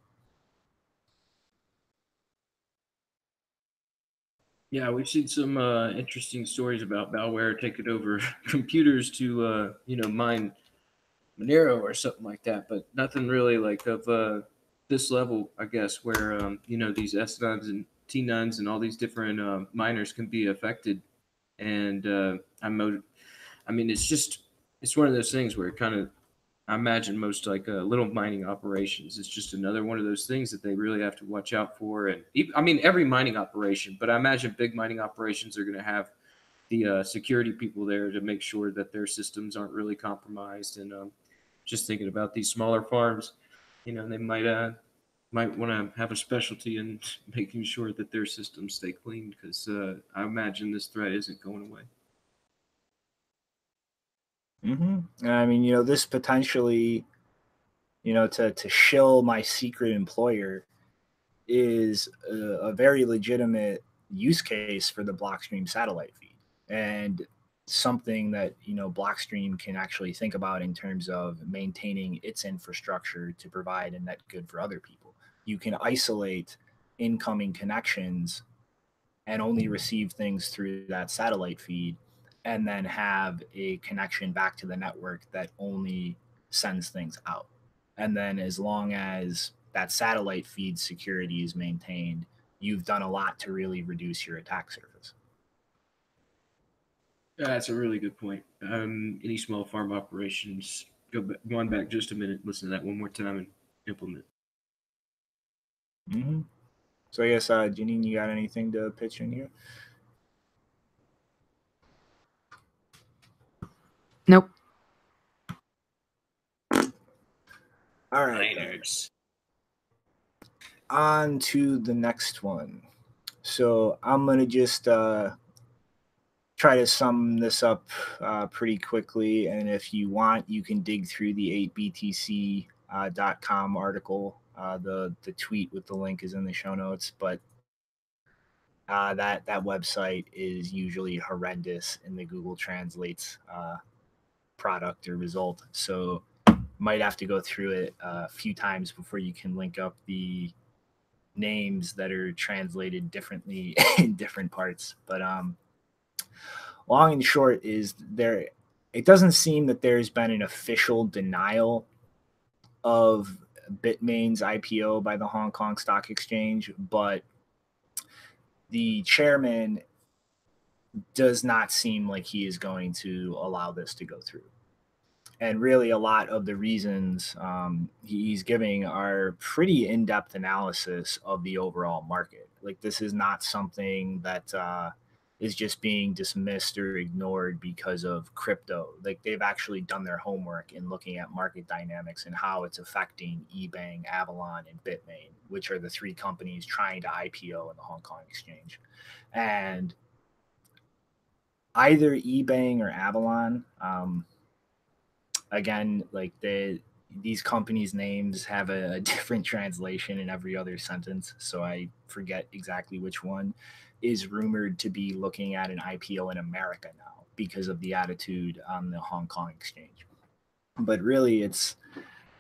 Yeah, we've seen some interesting stories about malware taking over computers to, mine Monero or something like that, but nothing really like of this level, I guess, where, these S9s and T9s and all these different miners can be affected. And it's one of those things where I imagine most like little mining operations. It's just another one of those things that they really have to watch out for. And every mining operation, but I imagine big mining operations are going to have the security people there to make sure that their systems aren't really compromised. And just thinking about these smaller farms, they might want to have a specialty in making sure that their systems stay clean, because I imagine this threat isn't going away. I mean, this potentially, to shill my secret employer is a very legitimate use case for the Blockstream satellite feed, and something that Blockstream can actually think about in terms of maintaining its infrastructure to provide a net good for other people. You can isolate incoming connections and only receive things through that satellite feed, and then have a connection back to the network that only sends things out. And then as long as that satellite feed security is maintained, you've done a lot to really reduce your attack surface. That's a really good point. Any small farm operations, go on back just a minute, listen to that one more time and implement. So I guess, Janine, you got anything to pitch in here? Nope. All right. Miners. On to the next one. So I'm going to just try to sum this up pretty quickly. And if you want, you can dig through the 8btc.com article. The tweet with the link is in the show notes. But that website is usually horrendous in the Google Translates product or result. So might have to go through it a few times before you can link up the names that are translated differently in different parts. But long and short is it doesn't seem that there's been an official denial of Bitmain's IPO by the Hong Kong Stock Exchange, but the chairman does not seem like he is going to allow this to go through. And really, a lot of the reasons he's giving are pretty in-depth analysis of the overall market. Like, this is not something that is just being dismissed or ignored because of crypto. Like, they've actually done their homework in looking at market dynamics and how it's affecting eBang, Avalon, and Bitmain, which are the three companies trying to IPO in the Hong Kong exchange. And either eBang or Avalon, again, like these companies' names have a different translation in every other sentence, so I forget exactly which one, is rumored to be looking at an IPO in America now because of the attitude on the Hong Kong exchange. But really, it's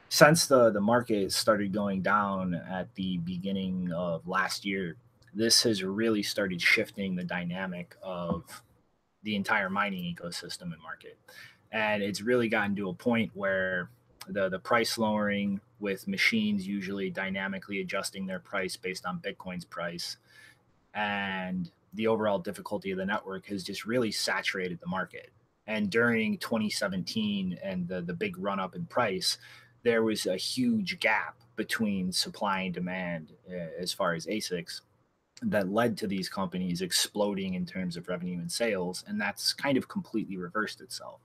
since the market started going down at the beginning of last year, this has really started shifting the dynamic of the entire mining ecosystem and market. And it's really gotten to a point where the price lowering, with machines usually dynamically adjusting their price based on Bitcoin's price, and the overall difficulty of the network has just really saturated the market. And during 2017 and the big run up in price, there was a huge gap between supply and demand as far as ASICs that led to these companies exploding in terms of revenue and sales. And that's kind of completely reversed itself.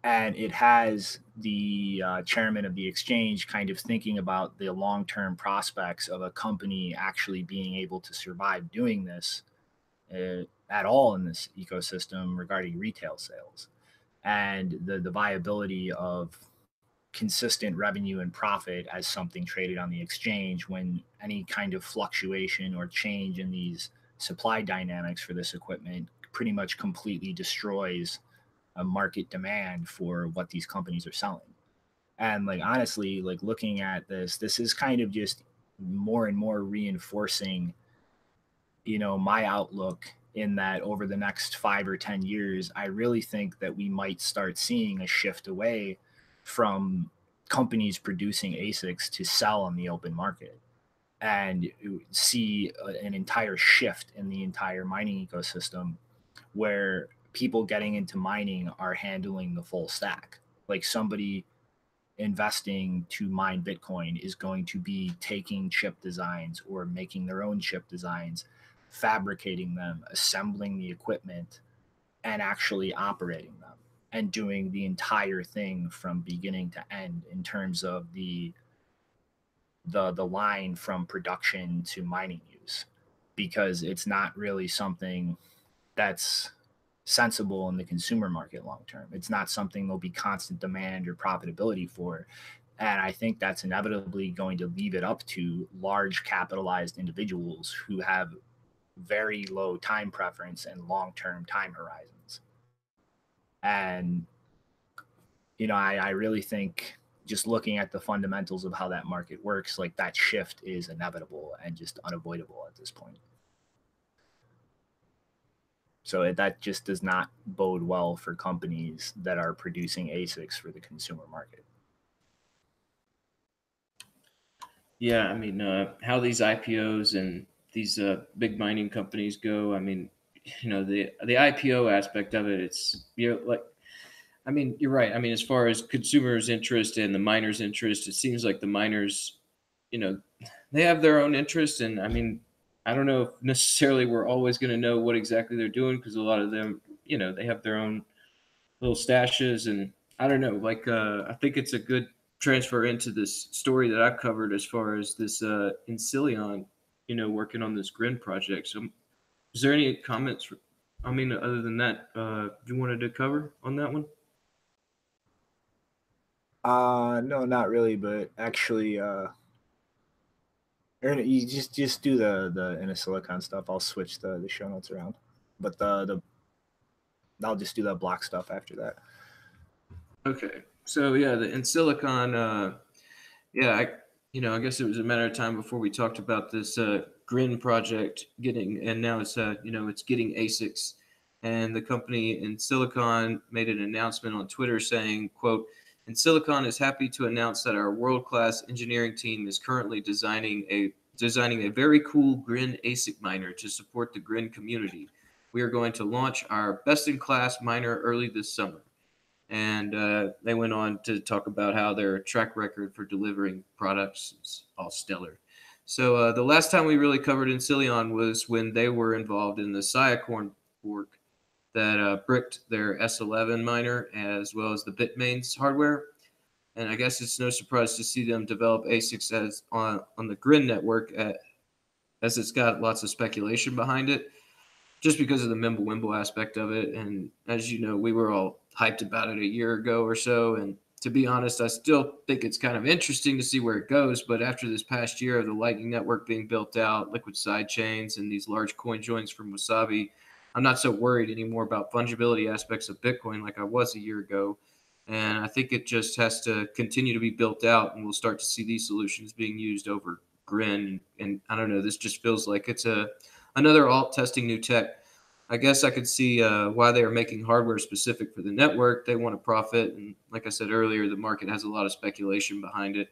And it has the chairman of the exchange kind of thinking about the long-term prospects of a company actually being able to survive doing this at all in this ecosystem regarding retail sales, and the viability of consistent revenue and profit as something traded on the exchange when any kind of fluctuation or change in these supply dynamics for this equipment pretty much completely destroys a market demand for what these companies are selling. And like honestly, like looking at this is kind of just more and more reinforcing, you know, my outlook in that over the next 5 or 10 years, I really think that we might start seeing a shift away from companies producing ASICs to sell on the open market, and see an entire shift in the entire mining ecosystem where people getting into mining are handling the full stack. Like somebody investing to mine Bitcoin is going to be taking chip designs or making their own chip designs, fabricating them, assembling the equipment, and actually operating them and doing the entire thing from beginning to end in terms of the line from production to mining use, because it's not really something that's sensible in the consumer market long term. It's not something there'll be constant demand or profitability for. And I think that's inevitably going to leave it up to large capitalized individuals who have very low time preference and long term time horizons. And, you know, I really think just looking at the fundamentals of how that market works, like that shift is inevitable and just unavoidable at this point. So that just does not bode well for companies that are producing ASICs for the consumer market. Yeah, I mean, how these IPOs and these big mining companies go. I mean, you know, the IPO aspect of it, it's, you know, like, I mean, you're right. I mean, as far as consumers' interest and the miners' interest, it seems like the miners, you know, they have their own interest. And I mean, I don't know if necessarily we're always going to know what exactly they're doing, because a lot of them, you know, they have their own little stashes. And I don't know, like, I think it's a good transfer into this story that I've covered as far as this Innosilicon, you know, working on this Grin project. So is there any comments? I mean, other than that, you wanted to cover on that one? No, not really, but actually, Aaron, you just do the Innosilicon stuff. I'll switch the show notes around, but the I'll just do the Bloq stuff after that. Okay, so yeah, the Innosilicon, yeah, I guess it was a matter of time before we talked about this Grin project getting, and now it's it's getting ASICs, and the company Innosilicon made an announcement on Twitter saying, "quote Innosilicon is happy to announce that our world-class engineering team is currently designing a very cool Grin ASIC miner to support the Grin community. We are going to launch our best-in-class miner early this summer." And they went on to talk about how their track record for delivering products is all stellar. So the last time we really covered Innosilicon was when they were involved in the Siacorn fork that bricked their S11 miner, as well as the Bitmain's hardware. And I guess it's no surprise to see them develop ASICs as on the Grin network, as it's got lots of speculation behind it, just because of the Mimblewimble aspect of it. And as you know, we were all hyped about it a year ago or so. And to be honest, I still think it's kind of interesting to see where it goes. But after this past year of the Lightning Network being built out, liquid sidechains, and these large coin joins from Wasabi, I'm not so worried anymore about fungibility aspects of Bitcoin like I was a year ago. And I think it just has to continue to be built out, and we'll start to see these solutions being used over Grin. And I don't know, this just feels like it's another alt testing new tech. I guess I could see why they are making hardware specific for the network. They want to profit. And like I said earlier, the market has a lot of speculation behind it.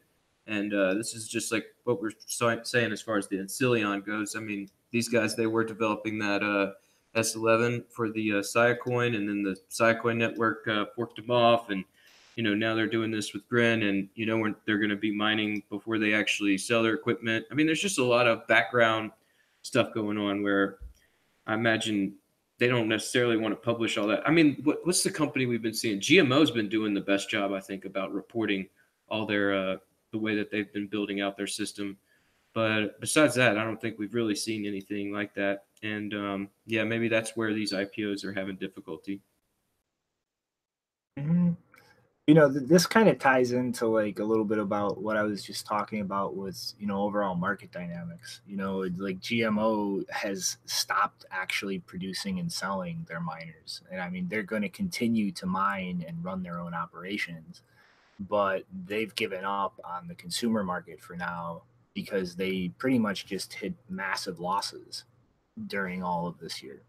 And this is just like what we're saying as far as the Innosilicon goes. I mean, these guys, they were developing that S11 for the Siacoin, and then the Siacoin network forked them off. And, now they're doing this with Grin, and, they're going to be mining before they actually sell their equipment. I mean, there's just a lot of background stuff going on where I imagine they don't necessarily want to publish all that. I mean, what's the company we've been seeing? GMO's been doing the best job, I think, about reporting all their the way that they've been building out their system. But besides that, I don't think we've really seen anything like that. And yeah, maybe that's where these IPOs are having difficulty. Mm-hmm. This kind of ties into like a little bit about what I was just talking about with, overall market dynamics. Like GMO has stopped actually producing and selling their miners. And I mean, they're going to continue to mine and run their own operations. but they've given up on the consumer market for now because they pretty much just hit massive losses during all of this year.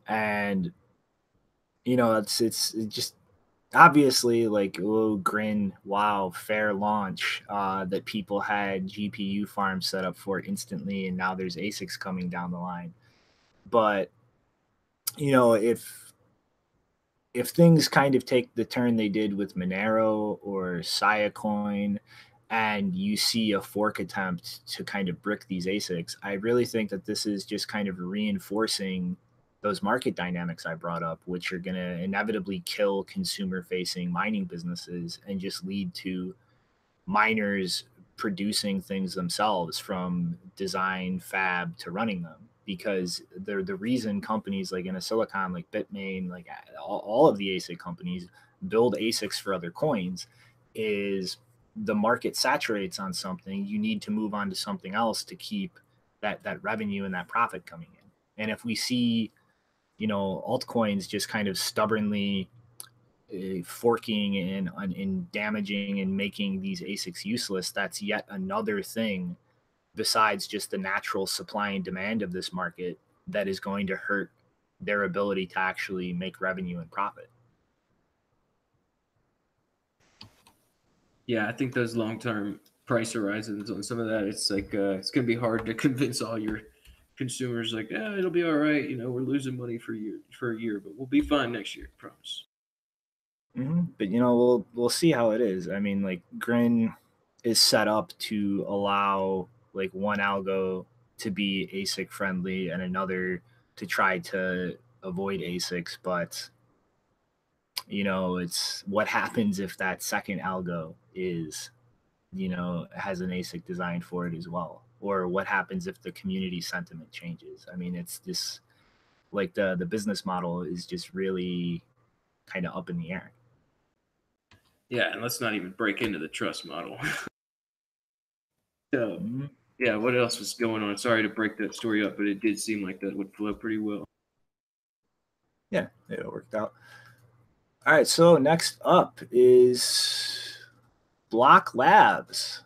And it's just obviously like, oh, Grin, wow, fair launch, that people had GPU farms set up for instantly, and now there's ASICs coming down the line. But if things kind of take the turn they did with Monero or Siacoin, and you see a fork attempt to kind of brick these ASICs, I really think that this is just kind of reinforcing those market dynamics I brought up, which are going to inevitably kill consumer-facing mining businesses and just lead to miners producing things themselves from design, fab to running them. Because they're the reason companies like Innosilicon, like Bitmain, like all of the ASIC companies build ASICs for other coins is the market saturates on something. You need to move on to something else to keep that revenue and that profit coming in. And if we see, altcoins just kind of stubbornly forking and damaging and making these ASICs useless, that's yet another thing besides just the natural supply and demand of this market that is going to hurt their ability to actually make revenue and profit. Yeah, I think those long-term price horizons on some of that, it's like it's going to be hard to convince all your consumers like, yeah, it'll be all right. We're losing money for a year, but we'll be fine next year, I promise. Mm-hmm. But we'll see how it is. I mean, like Grin is set up to allow like one algo to be ASIC friendly and another to try to avoid ASICs, but it's what happens if that second algo is has an ASIC designed for it as well, or what happens if the community sentiment changes. I mean, it's just like the business model is just really kind of up in the air. Yeah, and let's not even break into the trust model. So, yeah, what else was going on? Sorry to break that story up, but it did seem like that would flow pretty well. Yeah, it worked out. All right, so next up is Bloq Labs.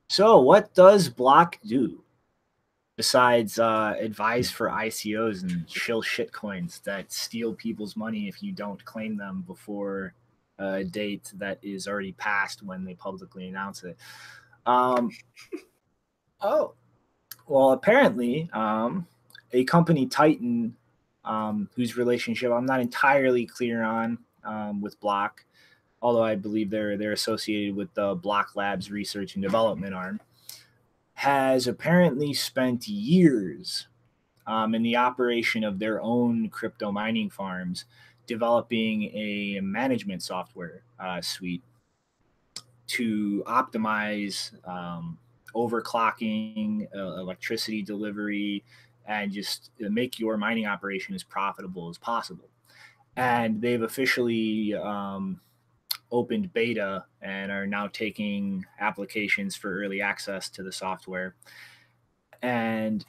So what does Bloq do besides advise for ICOs and shill shit coins that steal people's money if you don't claim them before a date that is already passed when they publicly announce it? Oh, well, apparently a company titan whose relationship I'm not entirely clear on with Bloq, although I believe they're associated with the Bloq Labs research and development arm, has apparently spent years in the operation of their own crypto mining farms developing a management software suite to optimize overclocking, electricity delivery, and just make your mining operation as profitable as possible. And they've officially opened beta and are now taking applications for early access to the software. And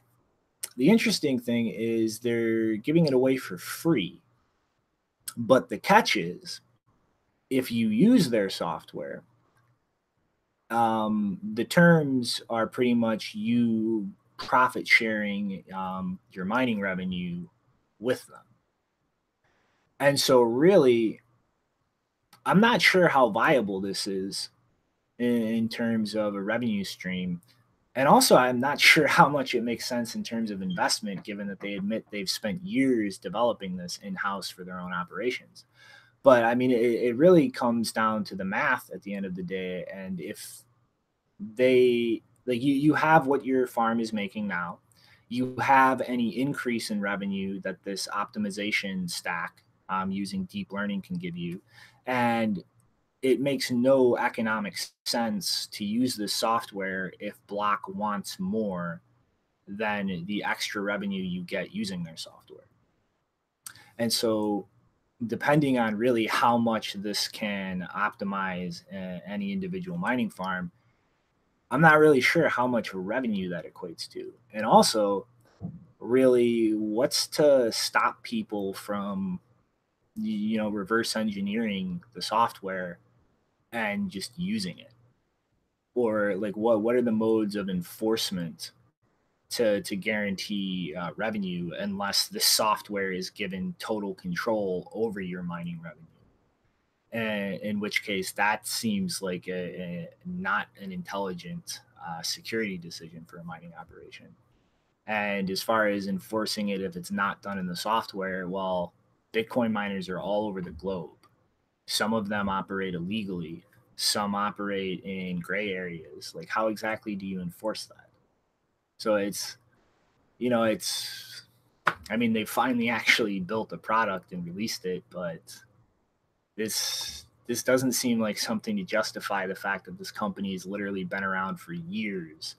the interesting thing is they're giving it away for free. But the catch is, if you use their software, the terms are pretty much you profit sharing your mining revenue with them. And so really, I'm not sure how viable this is in terms of a revenue stream. And also, I'm not sure how much it makes sense in terms of investment, given that they admit they've spent years developing this in-house for their own operations. But I mean, it really comes down to the math at the end of the day. And if they, like, you have what your farm is making now, you have any increase in revenue that this optimization stack using deep learning can give you, and it makes no economic sense to use this software if Bloq wants more than the extra revenue you get using their software. And so depending on really how much this can optimize any individual mining farm, I'm not really sure how much revenue that equates to. And also, really, what's to stop people from reverse engineering the software and just using it? Or like what are the modes of enforcement to guarantee revenue unless the software is given total control over your mining revenue? And in which case, that seems like a not an intelligent security decision for a mining operation. And as far as enforcing it, if it's not done in the software, well, Bitcoin miners are all over the globe. Some of them operate illegally. Some operate in gray areas. Like, how exactly do you enforce that? So it's, I mean, they finally actually built a product and released it, but this doesn't seem like something to justify the fact that this company has literally been around for years.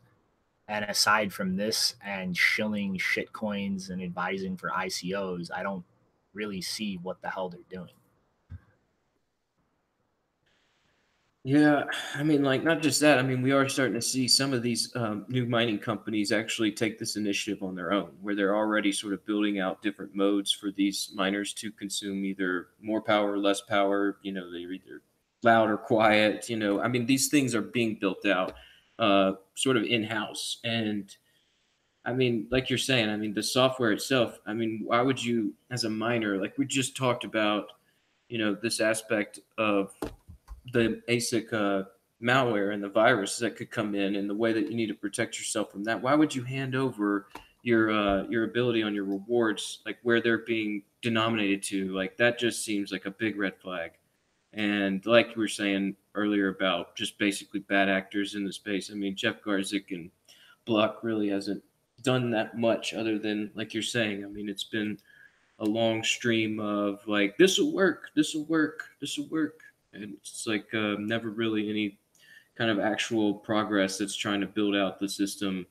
And aside from this and shilling shitcoins and advising for ICOs, I don't really see what the hell they're doing. Yeah, I mean, like, not just that. I mean, we are starting to see some of these new mining companies actually take this initiative on their own, where they're already sort of building out different modes for these miners to consume either more power or less power. You know, they're either loud or quiet. You know, I mean, these things are being built out sort of in-house. And I mean, like you're saying, I mean, the software itself, I mean, why would you, as a miner, like we just talked about, this aspect of the ASIC malware and the virus that could come in and the way that you need to protect yourself from that. Why would you hand over your ability on your rewards, like where they're being denominated to? Like, that just seems like a big red flag. And like you were saying earlier about just basically bad actors in the space. I mean, Jeff Garzik and Bloq really hasn't done that much other than, like you're saying, I mean, it's been a long stream of like, this will work, this will work, this will work. And it's like never really any kind of actual progress that's trying to build out the system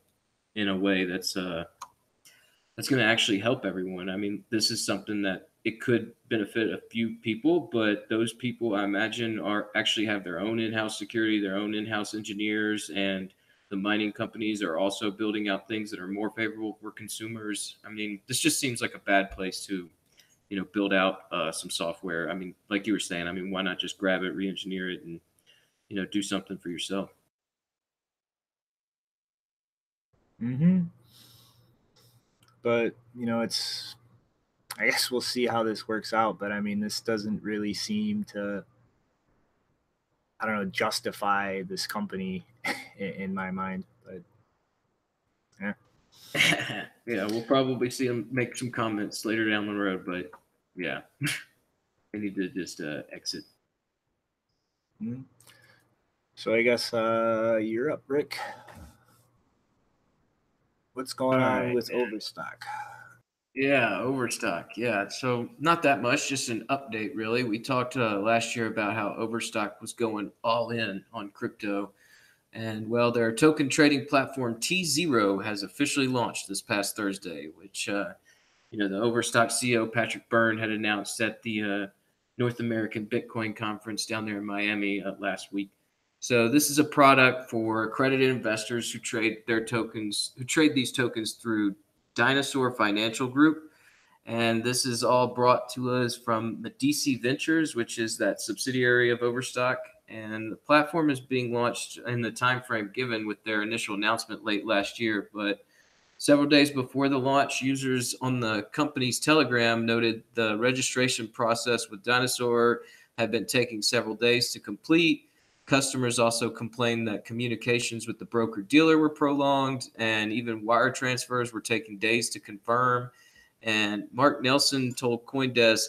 in a way that's going to actually help everyone. I mean, this is something that it could benefit a few people, but those people, I imagine, are actually have their own in-house security, their own in-house engineers, and the mining companies are also building out things that are more favorable for consumers. I mean, this just seems like a bad place to build out some software. I mean, like you were saying, I mean, why not just grab it, re-engineer it, and, do something for yourself? Mm-hmm. But, I guess we'll see how this works out. But I mean, this doesn't really seem to, I don't know, justify this company in my mind. But yeah. Yeah, we'll probably see them make some comments later down the road, but yeah, they need to just exit. Mm-hmm. So I guess you're up, Rick. What's going on with Overstock? Yeah, Overstock. Yeah, so not that much, just an update, really. We talked last year about how Overstock was going all in on crypto. And, well, their token trading platform tZero has officially launched this past Thursday, which, the Overstock CEO, Patrick Byrne, had announced at the North American Bitcoin Conference down there in Miami last week. So this is a product for accredited investors who trade these tokens through Dinosaur Financial Group. And this is all brought to us from Medici Ventures, which is that subsidiary of Overstock. And the platform is being launched in the time frame given with their initial announcement late last year. But several days before the launch, users on the company's Telegram noted the registration process with Dinosaur had been taking several days to complete. Customers also complained that communications with the broker-dealer were prolonged, and even wire transfers were taking days to confirm. And Mark Nelson told CoinDesk,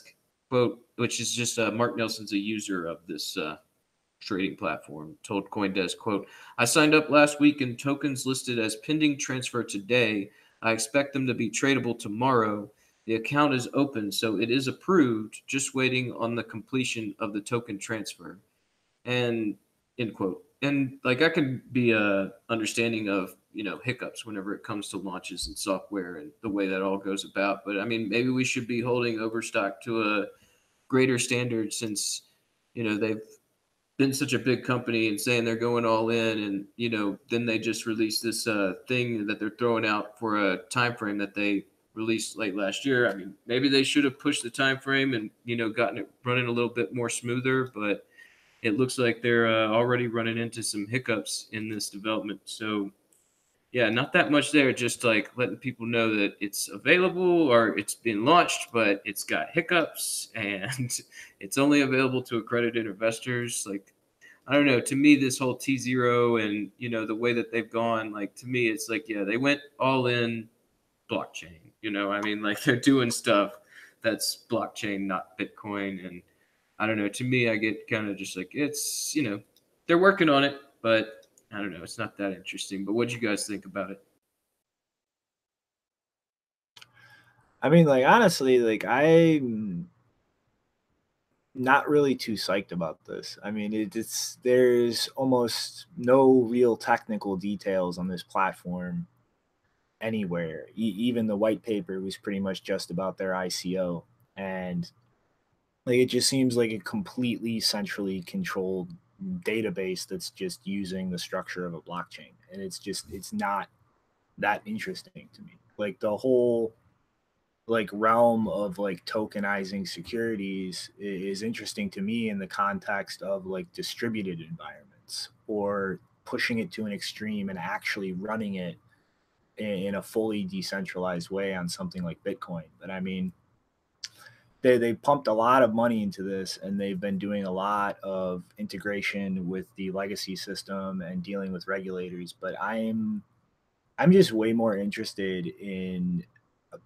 quote, which is just Mark Nelson's a user of this trading platform, told CoinDesk, quote, I signed up last week and tokens listed as pending transfer today. I expect them to be tradable tomorrow. The account is open, so it is approved, just waiting on the completion of the token transfer. And end quote. And like, I can be understanding of, hiccups whenever it comes to launches and software and the way that all goes about. But I mean, maybe we should be holding Overstock to a greater standard since, they've been such a big company and saying they're going all in, and then they just released this thing that they're throwing out for a time frame that they released late last year. I mean, maybe they should have pushed the time frame and gotten it running a little bit more smoother, but it looks like they're already running into some hiccups in this development. So yeah, not that much there, just like letting people know that it's available or it's been launched, but it's got hiccups and it's only available to accredited investors. Like, I don't know, to me, this whole tZero and, you know, the way that they've gone, like, to me, it's like, yeah, they went all in blockchain, you know, I mean, like, they're doing stuff that's blockchain, not Bitcoin. And I don't know, to me, I get kind of just like, it's, you know, they're working on it, but I don't know, it's not that interesting. But what do you guys think about it? I mean, like, honestly, like, I'm not really too psyched about this. I mean, there's almost no real technical details on this platform anywhere. Even the white paper was pretty much just about their ICO, and like, it just seems like a completely centrally controlled database that's just using the structure of a blockchain, and it's not that interesting to me. Like, the whole like realm of like tokenizing securities is interesting to me in the context of like distributed environments, or pushing it to an extreme and actually running it in a fully decentralized way on something like Bitcoin. But I mean, they pumped a lot of money into this, and they've been doing a lot of integration with the legacy system and dealing with regulators. But I'm just way more interested in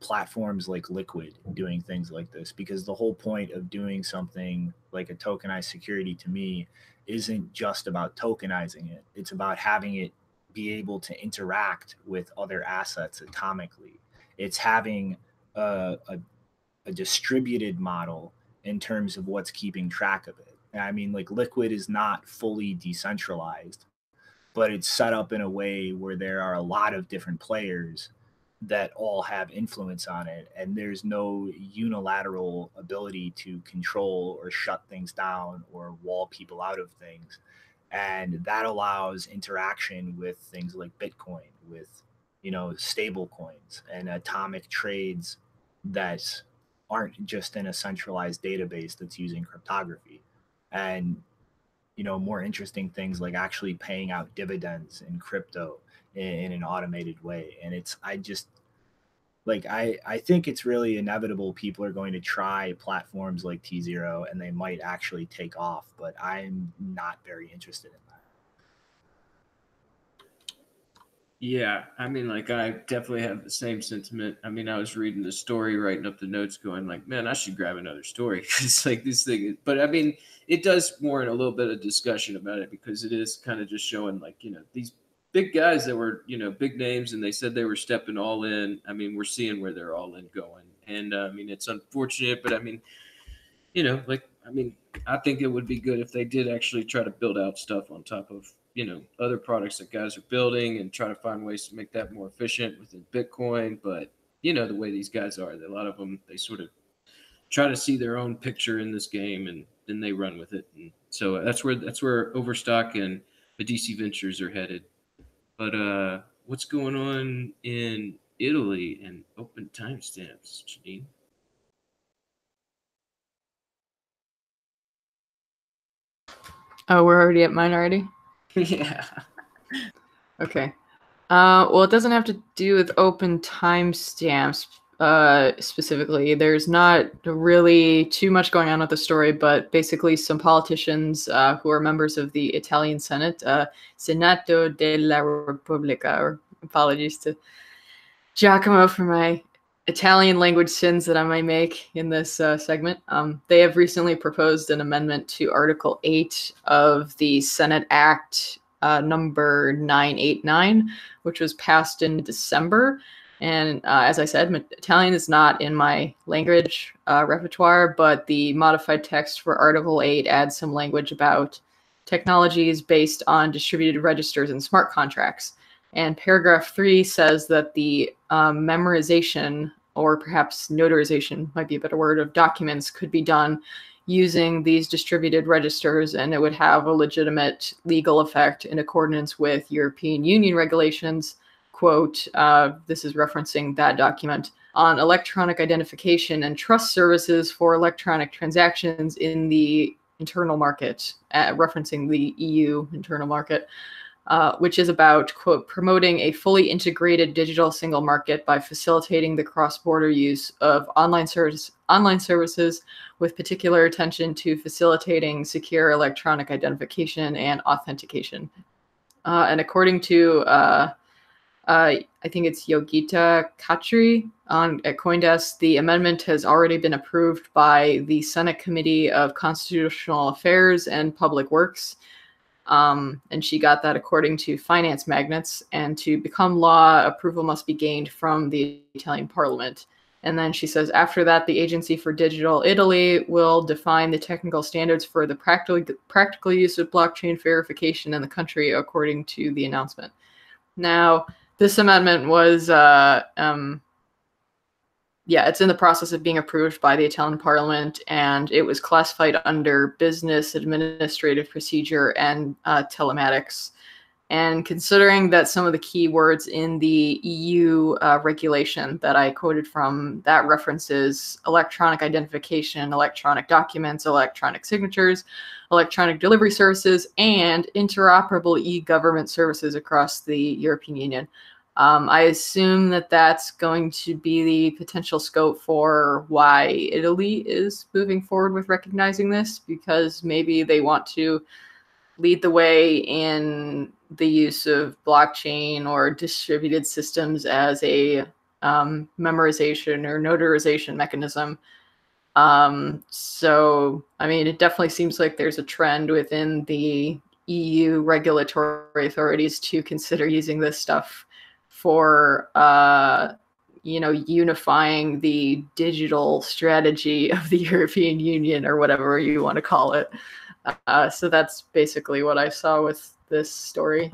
platforms like Liquid doing things like this, because the whole point of doing something like a tokenized security to me isn't just about tokenizing it. It's about having it be able to interact with other assets atomically. It's having a distributed model in terms of what's keeping track of it. I mean, like, Liquid is not fully decentralized, but it's set up in a way where there are a lot of different players that all have influence on it, and there's no unilateral ability to control or shut things down or wall people out of things. And that allows interaction with things like Bitcoin, with, you know, stable coins and atomic trades that aren't just in a centralized database that's using cryptography. And, you know, more interesting things like actually paying out dividends in crypto in an automated way. And I just like, I think it's really inevitable people are going to try platforms like tZero, and they might actually take off, but I'm not very interested in that. Yeah, I mean, like, I definitely have the same sentiment. I mean, I was reading the story, writing up the notes, going like, man, I should grab another story. It's like this thing. But I mean, it does warrant a little bit of discussion about it, because it is kind of just showing, like, you know, these big guys that were, you know, big names, and they said they were stepping all in. I mean, we're seeing where they're all in going. And I mean, it's unfortunate, but I mean, you know, like, I mean, I think it would be good if they did actually try to build out stuff on top of, you know, other products that guys are building, and try to find ways to make that more efficient within Bitcoin. But, you know, the way these guys are, a lot of them, they sort of try to see their own picture in this game, and then they run with it. And so that's where Overstock and the DC Ventures are headed. But what's going on in Italy and open timestamps, Janine? Oh, we're already at mine already? Yeah. Okay. Well, it doesn't have to do with open timestamps specifically. There's not really too much going on with the story, but basically some politicians who are members of the Italian Senate, Senato della Repubblica, or apologies to Giacomo for my Italian language sins that I might make in this segment. They have recently proposed an amendment to Article 8 of the Senate Act number 989, which was passed in December. And as I said, Italian is not in my language repertoire, but the modified text for Article 8 adds some language about technologies based on distributed registers and smart contracts. And paragraph 3 says that the memorization, or perhaps notarization might be a better word, of documents could be done using these distributed registers, and it would have a legitimate legal effect in accordance with European Union regulations. Quote, this is referencing that document, on electronic identification and trust services for electronic transactions in the internal market, referencing the EU internal market, which is about, quote, promoting a fully integrated digital single market by facilitating the cross-border use of online services with particular attention to facilitating secure electronic identification and authentication. And according to, I think it's Yogita Khatri at CoinDesk, the amendment has already been approved by the Senate Committee of Constitutional Affairs and Public Works. And she got that according to Finance Magnets. And to become law, approval must be gained from the Italian Parliament. And then she says, after that, the Agency for Digital Italy will define the technical standards for the practical use of blockchain verification in the country, according to the announcement. Now, this amendment was, it's in the process of being approved by the Italian Parliament, and it was classified under business administrative procedure and telematics. And considering that some of the key words in the EU regulation that I quoted from, that references electronic identification, electronic documents, electronic signatures, electronic delivery services, and interoperable e-government services across the European Union. I assume that that's going to be the potential scope for why Italy is moving forward with recognizing this, because maybe they want to lead the way in the use of blockchain or distributed systems as a memorization or notarization mechanism. So, I mean, it definitely seems like there's a trend within the EU regulatory authorities to consider using this stuff for, unifying the digital strategy of the European Union, or whatever you want to call it. So that's basically what I saw with this story.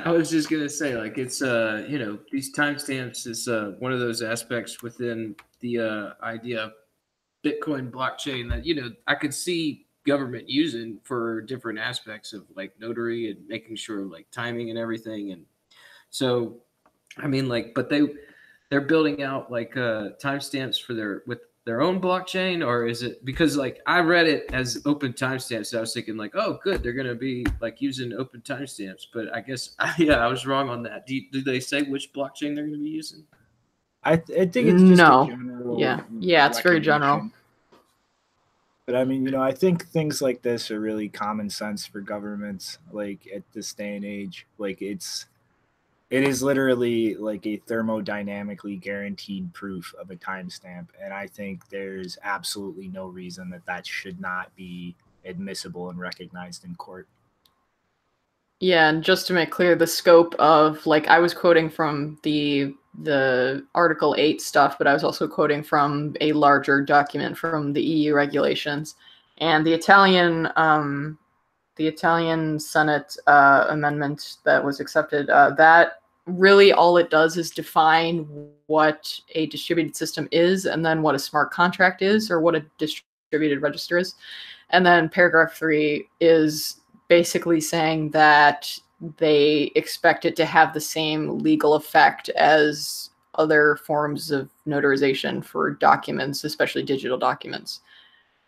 I was just gonna say, like, it's these timestamps is one of those aspects within the idea of Bitcoin blockchain that I could see government using for different aspects of like notary and making sure like timing and everything. And so, I mean, like, but they're building out like timestamps for their own blockchain, or is it because like I read it as open timestamps? So I was thinking like, oh, good, they're gonna be like using open timestamps. But I guess I was wrong on that. Do they say which blockchain they're gonna be using? I think it's just No. a general Yeah, it's very general. recognition. But I mean, I think things like this are really common sense for governments. Like at this day and age, like it is literally like a thermodynamically guaranteed proof of a timestamp, and I think there's absolutely no reason that should not be admissible and recognized in court. Yeah, and just to make clear, the scope of, like, I was quoting from the Article 8 stuff, but I was also quoting from a larger document from the EU regulations. And the Italian Senate amendment that was accepted, that really all it does is define what a distributed system is, and then what a smart contract is, or what a distributed register is. And then paragraph 3 is basically saying that they expect it to have the same legal effect as other forms of notarization for documents, especially digital documents.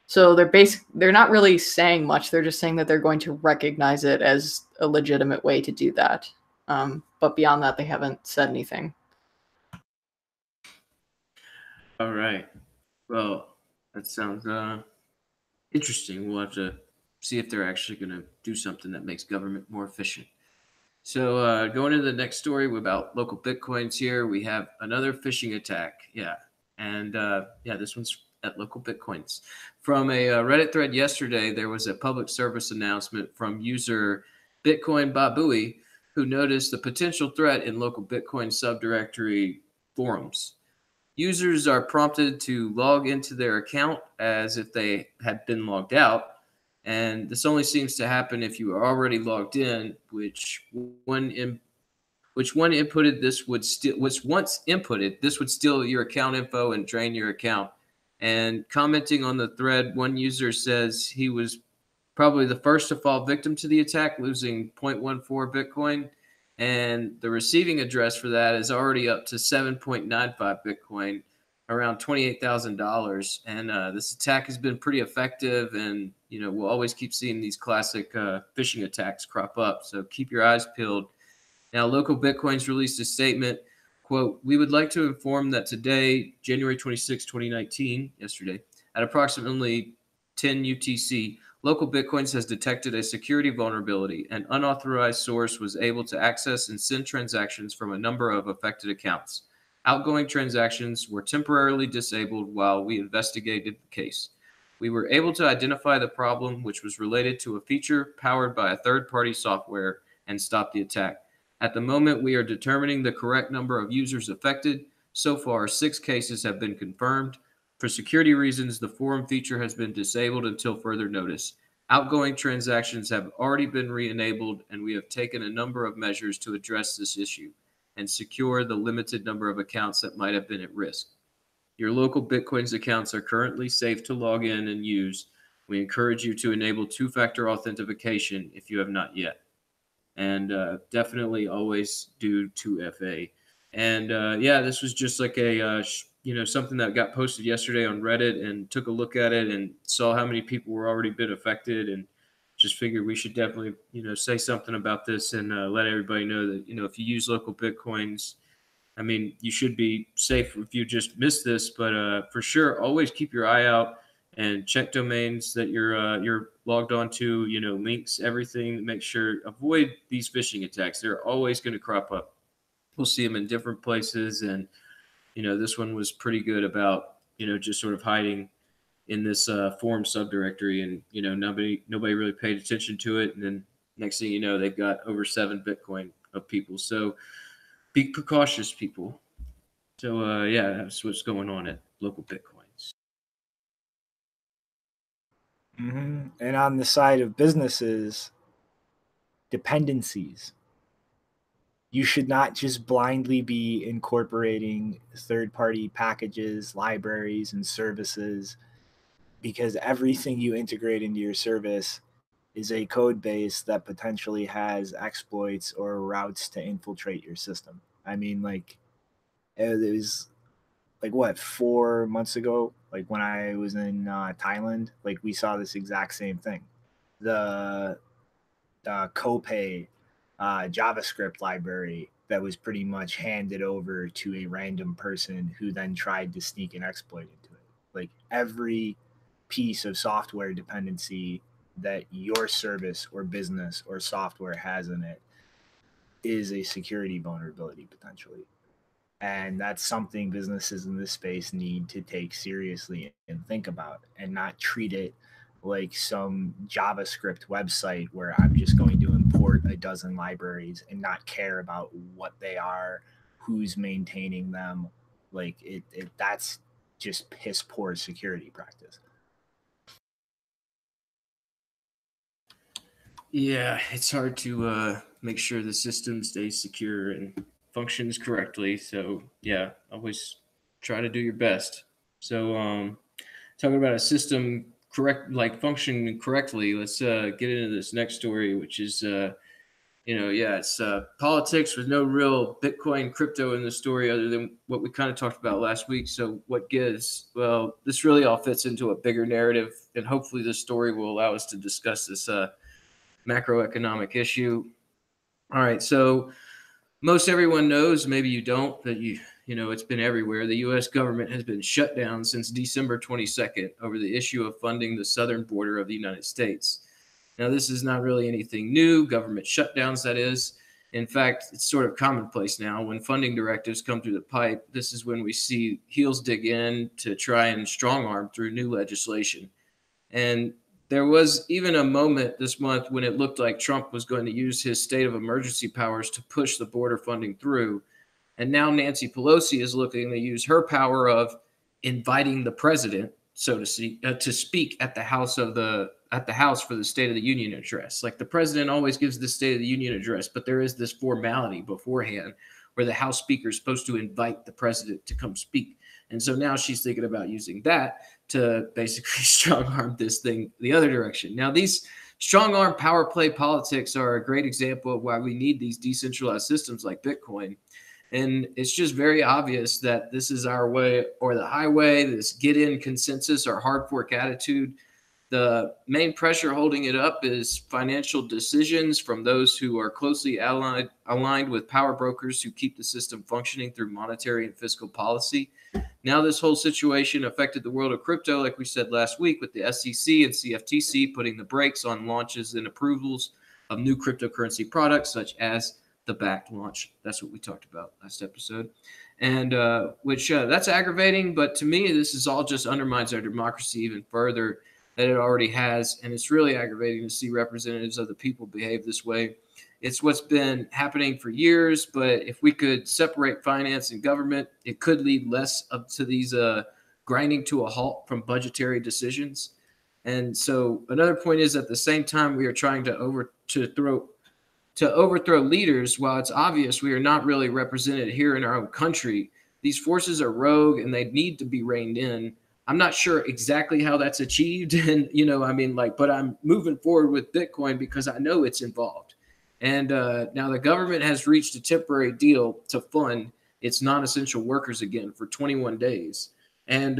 So they're not really saying much. They're just saying that they're going to recognize it as a legitimate way to do that. But beyond that, they haven't said anything. All right. Well, that sounds interesting. We'll have to see if they're actually going to do something that makes government more efficient. So going into the next story about local Bitcoins here, we have another phishing attack. Yeah. And this one's at local Bitcoins. From a Reddit thread yesterday, there was a public service announcement from user Bitcoin Babui, who noticed the potential threat in local Bitcoin subdirectory forums. Users are prompted to log into their account as if they had been logged out. And this only seems to happen if you are already logged in, which once inputted, this would steal your account info and drain your account. And commenting on the thread, one user says he was probably the first to fall victim to the attack, losing 0.14 Bitcoin. And the receiving address for that is already up to 7.95 Bitcoin. around $28,000. And this attack has been pretty effective. And, you know, we'll always keep seeing these classic phishing attacks crop up. So keep your eyes peeled. Now, LocalBitcoins released a statement, quote, "We would like to inform that today, January 26, 2019, yesterday, at approximately 10 UTC, LocalBitcoins has detected a security vulnerability. An unauthorized source was able to access and send transactions from a number of affected accounts. Outgoing transactions were temporarily disabled while we investigated the case. We were able to identify the problem, which was related to a feature powered by a third-party software, and stop the attack. At the moment, we are determining the correct number of users affected. So far, 6 cases have been confirmed. For security reasons, the forum feature has been disabled until further notice. Outgoing transactions have already been re-enabled, and we have taken a number of measures to address this issue and secure the limited number of accounts that might have been at risk. Your LocalBitcoins accounts are currently safe to log in and use. We encourage you to enable two-factor authentication if you have not yet. And definitely always do 2FA. And yeah, this was just like a, you know, something that got posted yesterday on Reddit, and took a look at it and saw how many people were already been affected, and just figured we should definitely, you know, say something about this and let everybody know that, you know, if you use LocalBitcoins, I mean, you should be safe if you just missed this, but for sure, always keep your eye out and check domains that you're logged onto, you know, links, everything. Make sure, avoid these phishing attacks. They're always going to crop up. We'll see them in different places, and you know, this one was pretty good about, you know, just sort of hiding in this forum subdirectory, and you know, nobody really paid attention to it, and then next thing you know, they've got over 7 Bitcoin of people. So be precautious, people. So yeah, that's what's going on at LocalBitcoins. And on the side of businesses, dependencies. You should not just blindly be incorporating third-party packages, libraries, and services, because everything you integrate into your service is a code base that potentially has exploits or routes to infiltrate your system. I mean, like, it was like what, 4 months ago, like when I was in Thailand, like we saw this exact same thing. The Copay JavaScript library that was pretty much handed over to a random person who then tried to sneak an exploit into it. Like every piece of software dependency that your service or business or software has in it is a security vulnerability potentially. And that's something businesses in this space need to take seriously and think about, and not treat it like some JavaScript website where I'm just going to import a dozen libraries and not care about what they are, who's maintaining them. Like that's just piss poor security practice. Yeah, it's hard to make sure the system stays secure and functions correctly. So yeah, always try to do your best. So talking about a system functioning correctly, let's get into this next story, which is it's politics with no real Bitcoin crypto in the story other than what we kind of talked about last week. So what gives? Well, this really all fits into a bigger narrative, and hopefully this story will allow us to discuss this macroeconomic issue. All right, so most everyone knows, maybe you don't, but you know, it's been everywhere. The U.S. government has been shut down since December 22nd over the issue of funding the southern border of the United States. Now, this is not really anything new, government shutdowns, that is. In fact, it's sort of commonplace now. When funding directives come through the pipe, this is when we see heels dig in to try and strong arm through new legislation. And there was even a moment this month when it looked like Trump was going to use his state of emergency powers to push the border funding through. And now Nancy Pelosi is looking to use her power of inviting the president, so to speak at the House for the State of the Union address. Like, the president always gives the State of the Union address, but there is this formality beforehand where the House Speaker is supposed to invite the president to come speak. And so now she's thinking about using that to basically strong arm this thing the other direction. Now, these strong arm power play politics are a great example of why we need these decentralized systems like Bitcoin. And it's just very obvious that this is our way or the highway, this get in consensus or hard fork attitude. The main pressure holding it up is financial decisions from those who are closely aligned with power brokers who keep the system functioning through monetary and fiscal policy. Now, this whole situation affected the world of crypto, like we said last week, with the SEC and CFTC putting the brakes on launches and approvals of new cryptocurrency products, such as the backed launch. That's what we talked about last episode. And which that's aggravating. But to me, this is all just undermines our democracy even further that it already has. And it's really aggravating to see representatives of the people behave this way. It's what's been happening for years, but if we could separate finance and government, it could lead less up to these grinding to a halt from budgetary decisions. And so another point is at the same time we are trying to overthrow leaders, while it's obvious we are not really represented here in our own country. These forces are rogue and they need to be reined in. I'm not sure exactly how that's achieved. And, but I'm moving forward with Bitcoin because I know it's involved. And now the government has reached a temporary deal to fund its non-essential workers again for 21 days. And,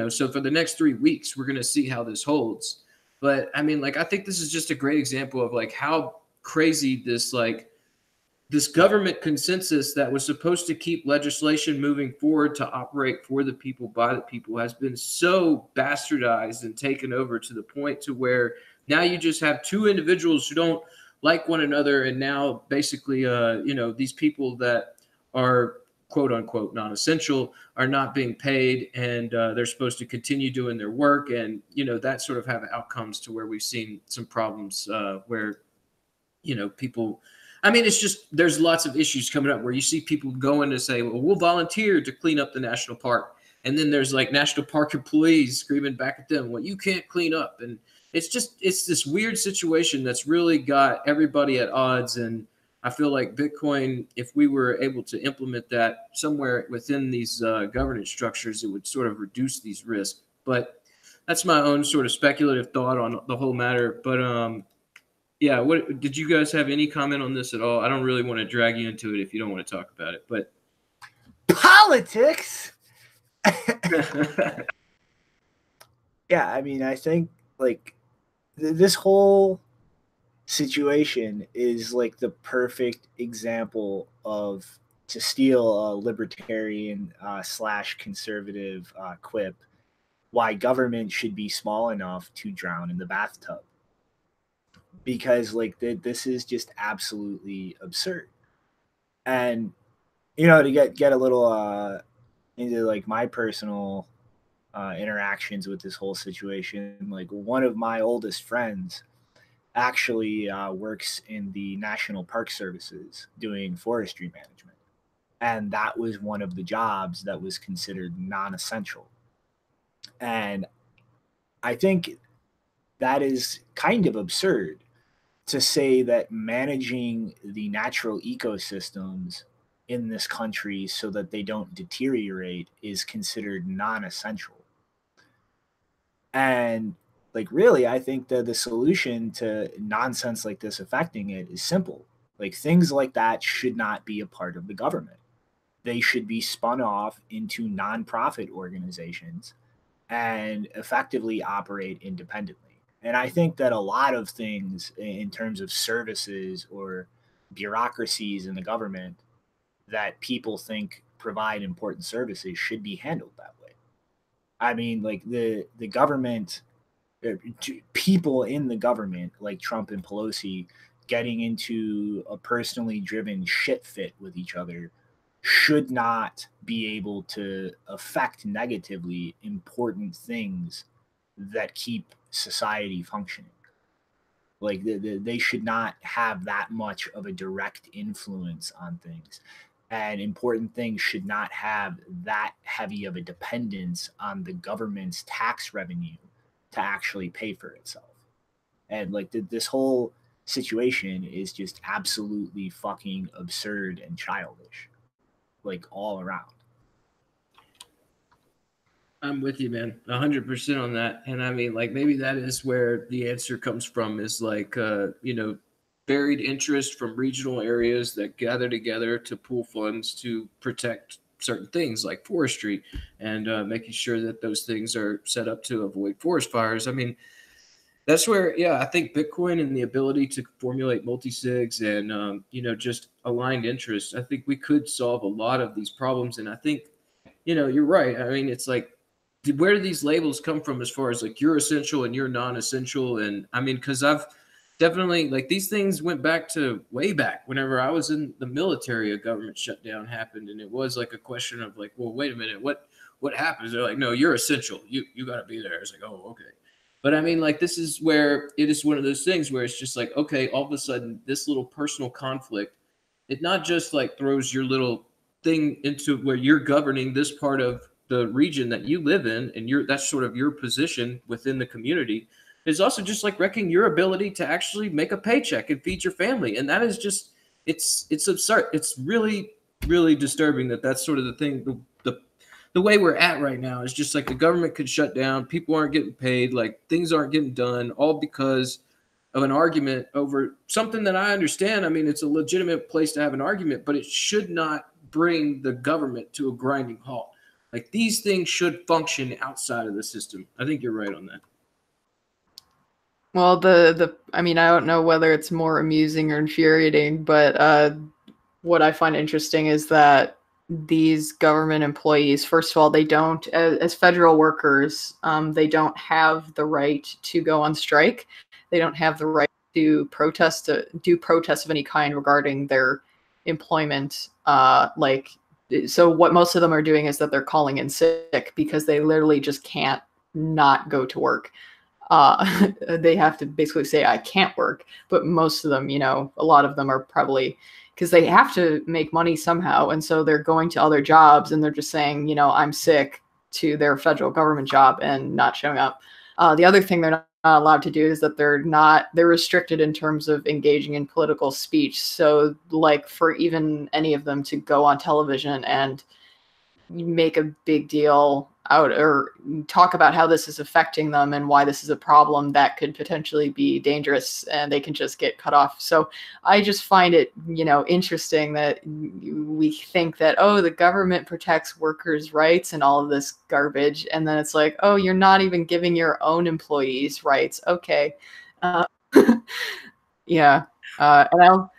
so for the next 3 weeks, we're going to see how this holds. But I think this is just a great example of how crazy this government consensus that was supposed to keep legislation moving forward to operate for the people, by the people, has been so bastardized and taken over to the point to where now you just have two individuals who don't like one another. And now basically, these people that are quote unquote non-essential are not being paid, and they're supposed to continue doing their work. And, that sort of have outcomes to where we've seen some problems where, people, it's just, there's lots of issues coming up where you see people going to say, well, we'll volunteer to clean up the national park. And then there's national park employees screaming back at them, well, you can't clean up. And it's this weird situation that's really got everybody at odds. And I feel like Bitcoin, if we were able to implement that somewhere within these governance structures, it would sort of reduce these risks. But that's my own sort of speculative thought on the whole matter. But yeah, what did you guys have any comment on this at all? I don't really want to drag you into it if you don't want to talk about it, but politics. Yeah, I think this whole situation is the perfect example of, to steal a libertarian / conservative quip, why government should be small enough to drown in the bathtub. Because this is just absolutely absurd. And to get a little into my personal interactions with this whole situation, one of my oldest friends actually works in the National Park Services doing forestry management, and that was one of the jobs that was considered non-essential. And I think that is kind of absurd to say that managing the natural ecosystems in this country so that they don't deteriorate is considered non-essential. And really, I think that the solution to nonsense like this affecting it is simple. Things like that should not be a part of the government. They should be spun off into nonprofit organizations and effectively operate independently. And I think that a lot of things in terms of services or bureaucracies in the government that people think provide important services should be handled that way. The government, people in the government like Trump and Pelosi getting into a personally driven shit fit with each other should not be able to affect negatively important things that keep society functioning. They should not have that much of a direct influence on things, and important things should not have that heavy of a dependence on the government's tax revenue to actually pay for itself. And this whole situation is just absolutely fucking absurd and childish, all around. I'm with you, man, 100% on that. And maybe that is where the answer comes from, is varied interest from regional areas that gather together to pool funds to protect certain things like forestry and making sure that those things are set up to avoid forest fires. I mean, that's where, yeah, I think Bitcoin and the ability to formulate multi-sigs and, you know, just aligned interests, I think we could solve a lot of these problems. And I think, you know, you're right. I mean, it's like, where do these labels come from as far as like you're essential and you're non-essential? And I mean, because I've definitely, like, these things went back to way back whenever I was in the military, a government shutdown happened. And it was like a question of like, well, wait a minute, what happens? They're like, no, you're essential. You got to be there. It's like, oh, okay. But I mean, like, this is where it is one of those things where it's just like, okay, all of a sudden this little personal conflict, it not just like throws your little thing into where you're governing this part of the region that you live in, and that's sort of your position within the community. It's also just like wrecking your ability to actually make a paycheck and feed your family. And that is just, it's absurd. It's really, really disturbing that that's sort of the thing. The way we're at right now is just like the government could shut down. People aren't getting paid. Like, things aren't getting done, all because of an argument over something that I understand. I mean, it's a legitimate place to have an argument, but it should not bring the government to a grinding halt. Like, these things should function outside of the system. I think you're right on that. Well, I mean, I don't know whether it's more amusing or infuriating, but what I find interesting is that these government employees, first of all, they don't, as federal workers, they don't have the right to go on strike. They don't have the right to protest, do protests of any kind regarding their employment. So what most of them are doing is that they're calling in sick because they literally just can't not go to work. They have to basically say, I can't work. But most of them, you know, a lot of them are probably, because they have to make money somehow. And so they're going to other jobs and they're just saying, you know, I'm sick to their federal government job and not showing up. The other thing they're not allowed to do is that they're restricted in terms of engaging in political speech. So like for even any of them to go on television and make a big deal out or talk about how this is affecting them and why this is a problem that could potentially be dangerous, and they can just get cut off. So I just find it, you know, interesting that we think that, oh, the government protects workers' rights and all of this garbage. And then it's like, oh, you're not even giving your own employees rights. Okay. Yeah. And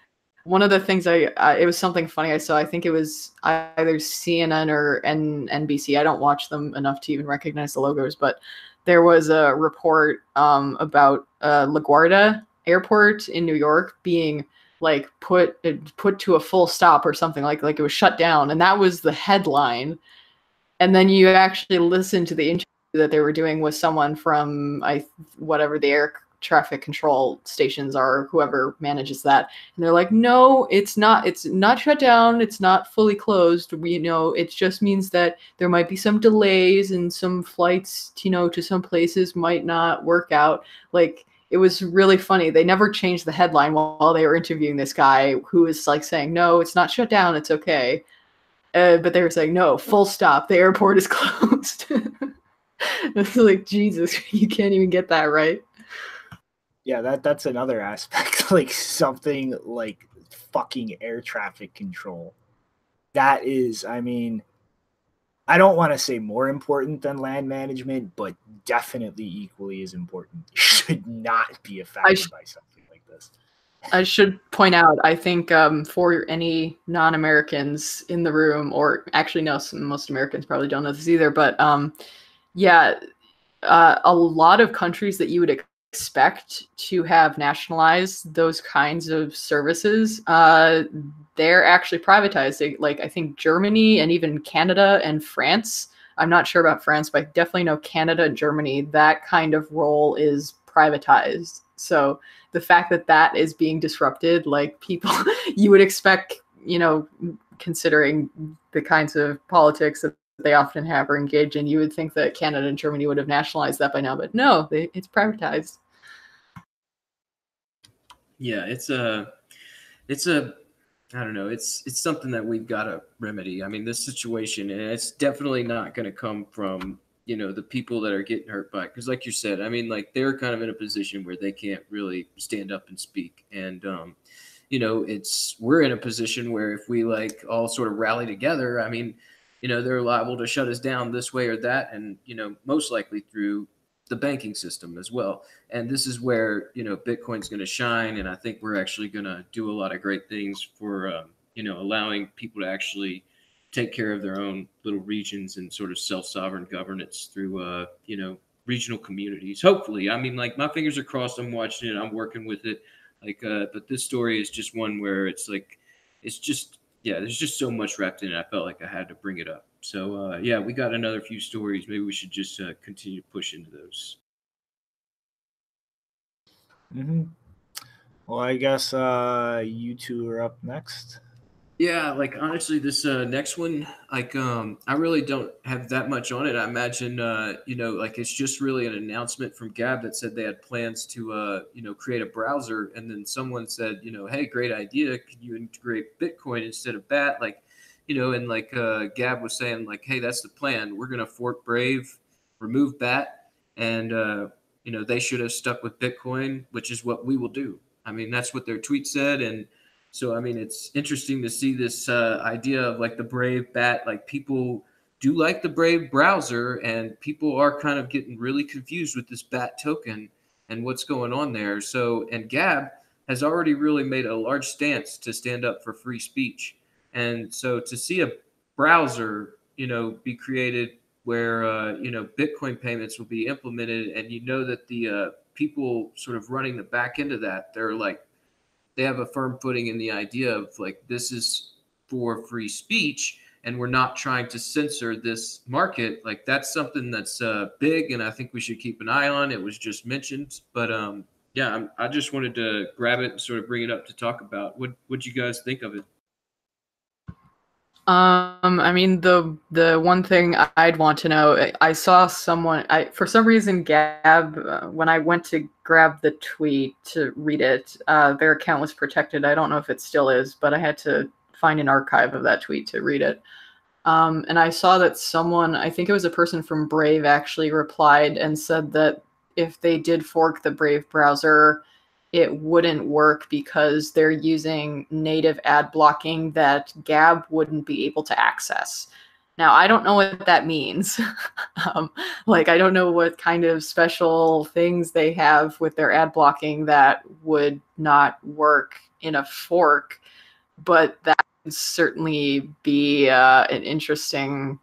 one of the things it was something funny I saw. I think it was either CNN or NBC. I don't watch them enough to even recognize the logos, but there was a report about LaGuardia Airport in New York being like put to a full stop or something, like it was shut down, and that was the headline. And then you actually listen to the interview that they were doing with someone from whatever the air traffic control stations are, whoever manages that, and they're like, no, it's not shut down, it's not fully closed, we know it just means that there might be some delays and some flights, you know, to some places might not work out. Like, it was really funny. They never changed the headline while they were interviewing this guy who was like saying, no, it's not shut down, it's okay, but they were saying, no, full stop, the airport is closed. It's like, Jesus, you can't even get that right. Yeah, that's another aspect, like something like fucking air traffic control. That is, I mean, I don't want to say more important than land management, but definitely equally as important. It should not be affected by something like this. I should point out, I think for any non-Americans in the room, or actually no, most Americans probably don't know this either, but yeah, a lot of countries that you would expect to have nationalized those kinds of services, they're actually privatized. Like, I think Germany and even Canada and France. I'm not sure about France, but I definitely know Canada and Germany, that kind of role is privatized. So the fact that that is being disrupted, like, people, you would expect, you know, considering the kinds of politics that they often have or engage in, you would think that Canada and Germany would have nationalized that by now, but no, it's privatized. Yeah, it's a, I don't know, it's something that we've got to remedy. I mean, this situation, and it's definitely not going to come from you know, the people that are getting hurt by it. Because like you said, I mean, like they're kind of in a position where they can't really stand up and speak. And, you know, we're in a position where if we like all sort of rally together, I mean, you know, they're liable to shut us down this way or that. And, you know, most likely through the banking system as well. And this is where, you know, Bitcoin's going to shine. And I think we're actually going to do a lot of great things for, you know, allowing people to actually take care of their own little regions and sort of self-sovereign governance through, you know, regional communities. Hopefully, I mean, like my fingers are crossed. I'm watching it. I'm working with it. Like, but this story is just one where it's like, it's just, yeah, there's just so much wrapped in it. I felt like I had to bring it up. So, yeah, we got another few stories. Maybe we should just continue to push into those. Well, I guess you two are up next. Yeah, like honestly, this next one, like I really don't have that much on it. I imagine, you know, like it's just really an announcement from Gab that said they had plans to, you know, create a browser, and then someone said, you know, hey, great idea. Could you integrate Bitcoin instead of BAT? Like, you know, and like Gab was saying, like, hey, that's the plan. We're gonna fork Brave, remove BAT, and you know, they should have stuck with Bitcoin, which is what we will do. I mean, that's what their tweet said, and so, I mean, it's interesting to see this idea of like the Brave BAT. Like people do like the Brave browser, and people are kind of getting really confused with this BAT token and what's going on there. So, and Gab has already really made a large stance to stand up for free speech. And so to see a browser, you know, be created where, you know, Bitcoin payments will be implemented, and you know that the people sort of running the back end of that, they're like, they have a firm footing in the idea of like, this is for free speech and we're not trying to censor this market. Like that's something that's big, and I think we should keep an eye on. It was just mentioned, but yeah, I just wanted to grab it and sort of bring it up to talk about. What you guys think of it? I mean, the one thing I'd want to know, I saw someone, for some reason, Gab, when I went to grab the tweet to read it, their account was protected. I don't know if it still is, but I had to find an archive of that tweet to read it. And I saw that someone, I think it was a person from Brave, actually replied and said that if they did fork the Brave browser, it wouldn't work because they're using native ad blocking that Gab wouldn't be able to access. Now, I don't know what that means. Like, I don't know what kind of special things they have with their ad blocking that would not work in a fork, but that would certainly be an interesting,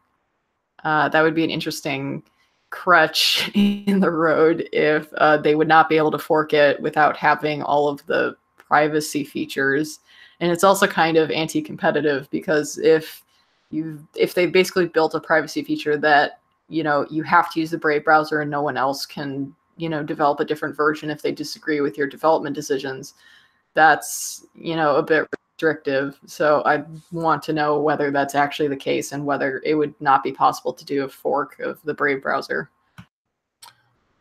that would be an interesting crutch in the road if they would not be able to fork it without having all of the privacy features. And it's also kind of anti-competitive because if they basically built a privacy feature that, you know, you have to use the Brave browser and no one else can, you know, develop a different version if they disagree with your development decisions, that's, you know, a bit restrictive. So I want to know whether that's actually the case and whether it would not be possible to do a fork of the Brave browser.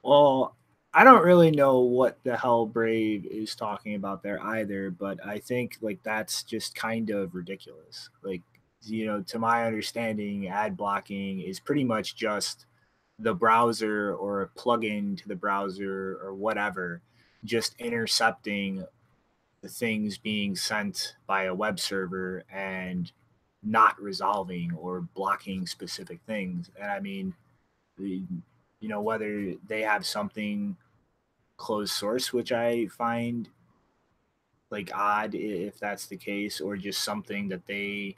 Well, I don't really know what the hell Brave is talking about there either, but I think like that's just kind of ridiculous. Like, you know, to my understanding, ad blocking is pretty much just the browser or a plugin to the browser or whatever, just intercepting the things being sent by a web server and not resolving or blocking specific things. And I mean, you know, whether they have something closed source, which I find like odd if that's the case, or just something that they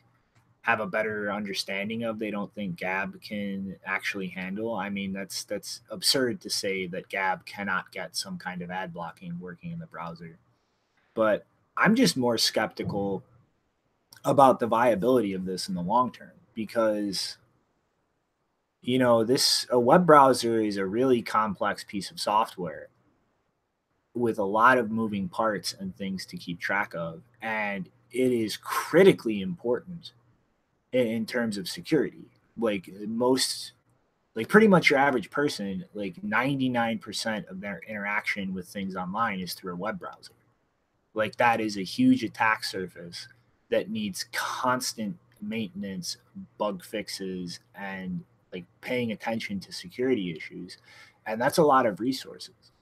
have a better understanding of, they don't think Gab can actually handle. I mean, that's absurd to say that Gab cannot get some kind of ad blocking working in the browser. But I'm just more skeptical about the viability of this in the long term because, you know, a web browser is a really complex piece of software with a lot of moving parts and things to keep track of, and it is critically important in terms of security. Like pretty much your average person, like 99% of their interaction with things online is through a web browser. Like that is a huge attack surface that needs constant maintenance, bug fixes, and like paying attention to security issues, and that's a lot of resources.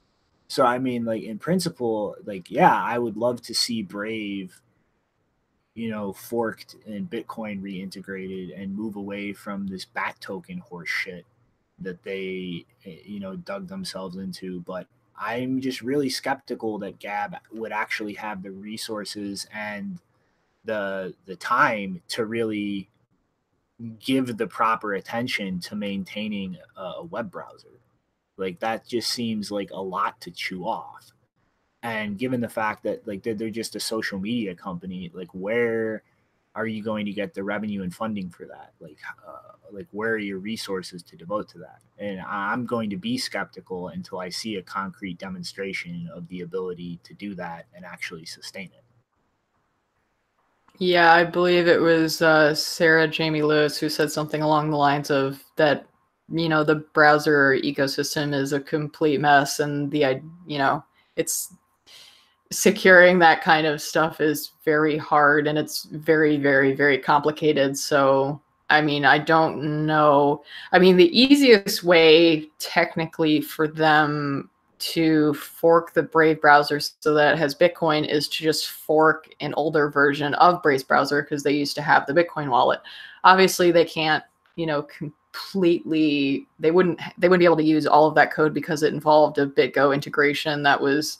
So I mean, like in principle, like yeah, I would love to see Brave, you know, forked and Bitcoin reintegrated and move away from this bat token horse shit that they, you know, dug themselves into. But I'm just really skeptical that Gab would actually have the resources and the time to really give the proper attention to maintaining a web browser. Like that just seems like a lot to chew off. And given the fact that like they're just a social media company, like where are you going to get the revenue and funding for that? Like where are your resources to devote to that? And I'm going to be skeptical until I see a concrete demonstration of the ability to do that and actually sustain it. Yeah, I believe it was Sarah Jamie Lewis who said something along the lines of that, you know, the browser ecosystem is a complete mess, and the, you know, it's securing that kind of stuff is very hard, and it's very, very, very complicated. So, I mean, I don't know. I mean, the easiest way technically for them to fork the Brave browser so that it has Bitcoin is to just fork an older version of Brave's browser, because they used to have the Bitcoin wallet. Obviously, they can't, you know, completely, they wouldn't be able to use all of that code because it involved a BitGo integration that was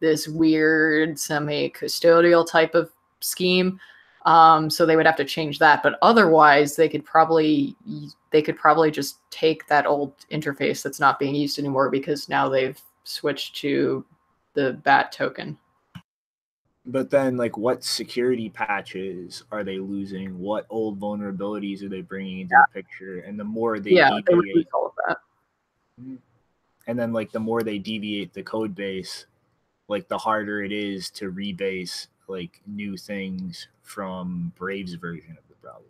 this weird semi-custodial type of scheme. So they would have to change that, but otherwise they could probably just take that old interface that's not being used anymore, because now they've switched to the BAT token. But then, like, what security patches are they losing? What old vulnerabilities are they bringing into the picture? And the more they They would deviate, lose all of that. and then like the more they deviate the code base, like the harder it is to rebase like new things from Brave's version of the browser.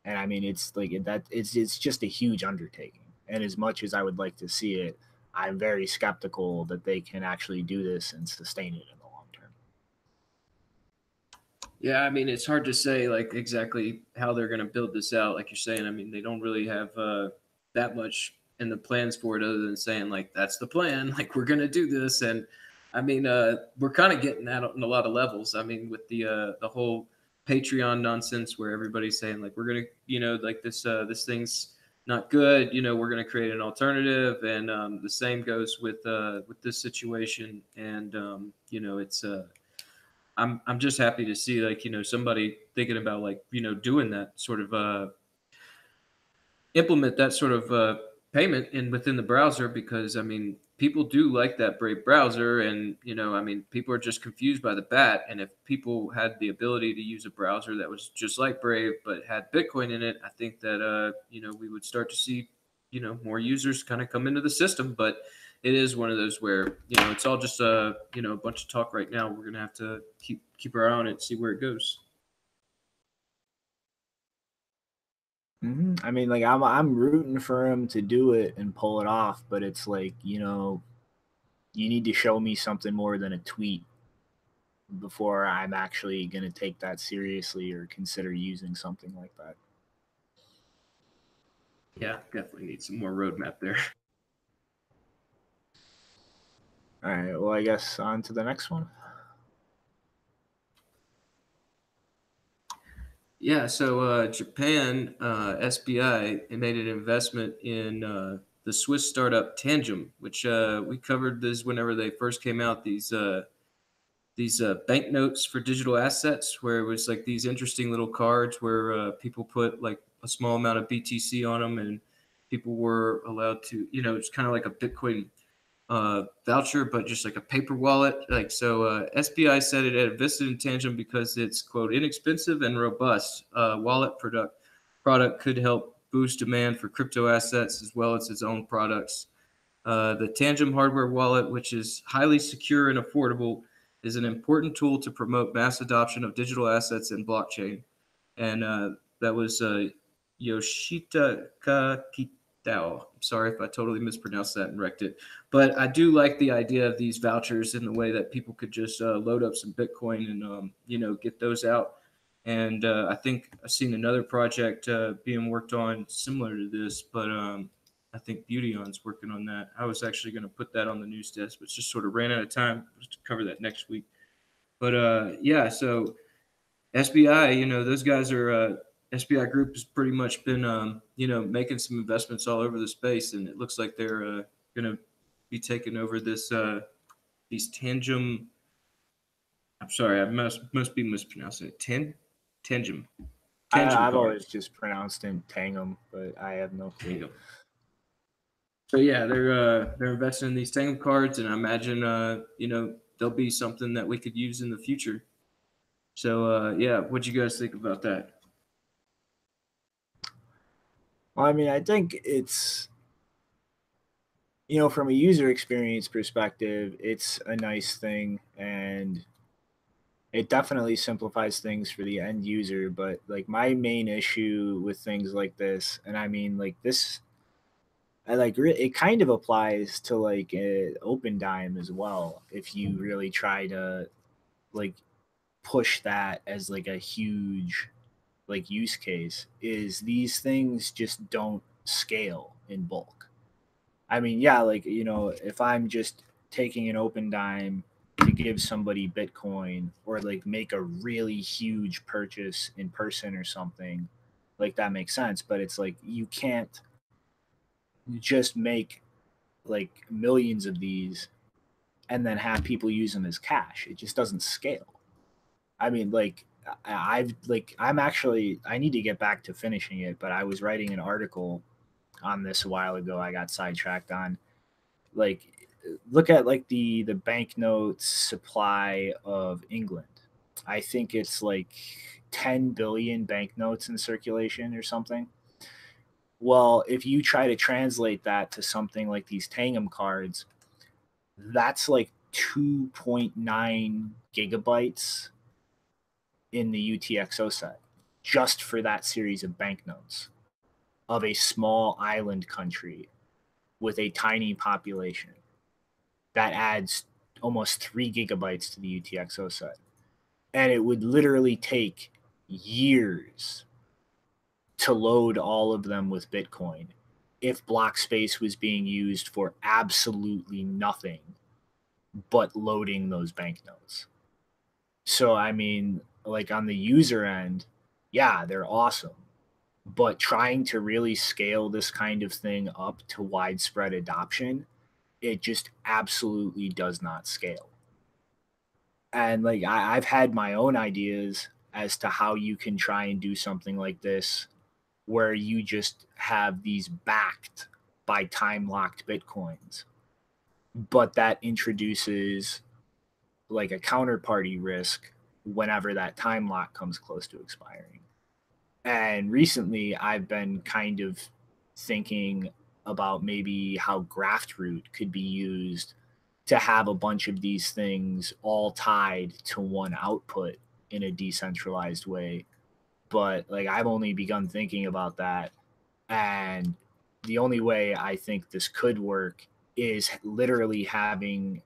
And I mean, it's like it's just a huge undertaking. And as much as I would like to see it, I'm very skeptical that they can actually do this and sustain it in the long term. Yeah, I mean, it's hard to say like exactly how they're going to build this out. Like you're saying, I mean, they don't really have that much in the plans for it, other than saying like that's the plan. Like we're going to do this, and I mean, we're kind of getting that on a lot of levels. I mean, with the whole Patreon nonsense, where everybody's saying like we're gonna, you know, like this thing's not good. You know, we're gonna create an alternative, and the same goes with this situation. And you know, it's I'm just happy to see like, you know, somebody thinking about like, you know, doing that sort of implement that sort of payment in within the browser, because I mean, people do like that Brave browser, and you know, I mean, people are just confused by the bat. And if people had the ability to use a browser that was just like Brave but had Bitcoin in it, I think that you know, we would start to see, you know, more users kind of come into the system. But it is one of those where, you know, it's all just you know, a bunch of talk right now. We're gonna have to keep our eye on it and see where it goes. I mean, like I'm rooting for him to do it and pull it off, but it's like, you know, you need to show me something more than a tweet before I'm actually going to take that seriously or consider using something like that. Yeah, definitely need some more roadmap there. All right, well, I guess on to the next one. Yeah, so Japan, SBI, made an investment in the Swiss startup Tangem, which we covered this whenever they first came out. These banknotes for digital assets, where it was like these interesting little cards where people put like a small amount of BTC on them, and people were allowed to, you know, it's kind of like a Bitcoin voucher, but just like a paper wallet. Like, so SBI said it had invested in Tangem because it's, quote, inexpensive and robust wallet product could help boost demand for crypto assets as well as its own products. The Tangem hardware wallet, which is highly secure and affordable, is an important tool to promote mass adoption of digital assets and blockchain. And that was Yoshita Kitao. I'm sorry if I totally mispronounced that and wrecked it. But I do like the idea of these vouchers in the way that people could just load up some Bitcoin and, you know, get those out. And I think I've seen another project being worked on similar to this, but I think Beautyon's working on that. I was actually going to put that on the news desk, but just sort of ran out of time to cover that next week. But yeah, so SBI, those guys are SBI Group has pretty much been making some investments all over the space, and it looks like they're going to be taking over these Tangem. I'm sorry, I must be mispronouncing it. Tangem. I've cards. always just pronounced him Tangem, but I have no clue. Tangem. So yeah, they're investing in these Tangem cards, and I imagine there'll be something that we could use in the future. So yeah, what do you guys think about that? Well, I mean, I think it's, from a user experience perspective, it's a nice thing, and it definitely simplifies things for the end user. But like my main issue with things like this, and I mean like this, it kind of applies to like OpenDime as well. If you really try to like push that as like a huge like use case, is these things just don't scale in bulk. I mean, yeah, like, if I'm just taking an OpenDime to give somebody Bitcoin or like make a really huge purchase in person or something, like that makes sense. But it's like you can't just make like millions of these and then have people use them as cash. It just doesn't scale. I mean, I need to get back to finishing it, but I was writing an article on this a while ago. I got sidetracked on like look at like the banknotes supply of England. I think it's like 10 billion banknotes in circulation or something. Well, if you try to translate that to something like these Tangem cards, that's like 2.9 gigabytes in the UTXO set just for that series of banknotes of a small island country with a tiny population. That adds almost 3 gigabytes to the UTXO set. And it would literally take years to load all of them with Bitcoin if block space was being used for absolutely nothing but loading those banknotes. So, I mean, like on the user end, yeah, they're awesome. But trying to really scale this kind of thing up to widespread adoption, it just absolutely does not scale. And like I've had my own ideas as to how you can try and do something like this where you just have these backed by time locked Bitcoins. But that introduces like a counterparty risk whenever that time lock comes close to expiring. And recently I've been kind of thinking about maybe how Graftroot could be used to have a bunch of these things all tied to one output in a decentralized way. But like I've only begun thinking about that, and the only way I think this could work is literally having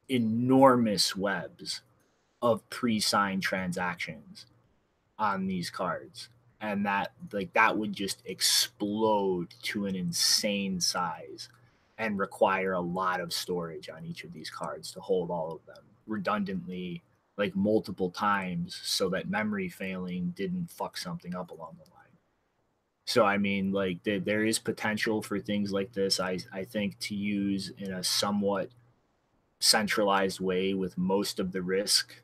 enormous webs of pre-signed transactions on these cards, and that would just explode to an insane size and require a lot of storage on each of these cards to hold all of them redundantly, like multiple times, so that memory failing didn't fuck something up along the line. So I mean, like there is potential for things like this, I think, to use in a somewhat centralized way with most of the risk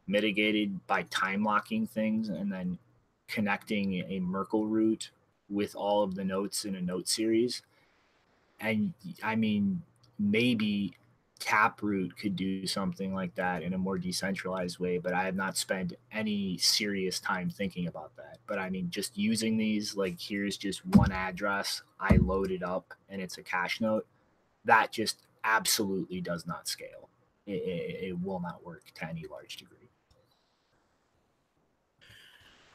mitigated by time locking things and then connecting a Merkle root with all of the notes in a note series. And I mean, maybe Taproot could do something like that in a more decentralized way, but I have not spent any serious time thinking about that. But I mean, just using these, like here's just one address, I load it up and it's a cash note, that just absolutely does not scale. It will not work to any large degree.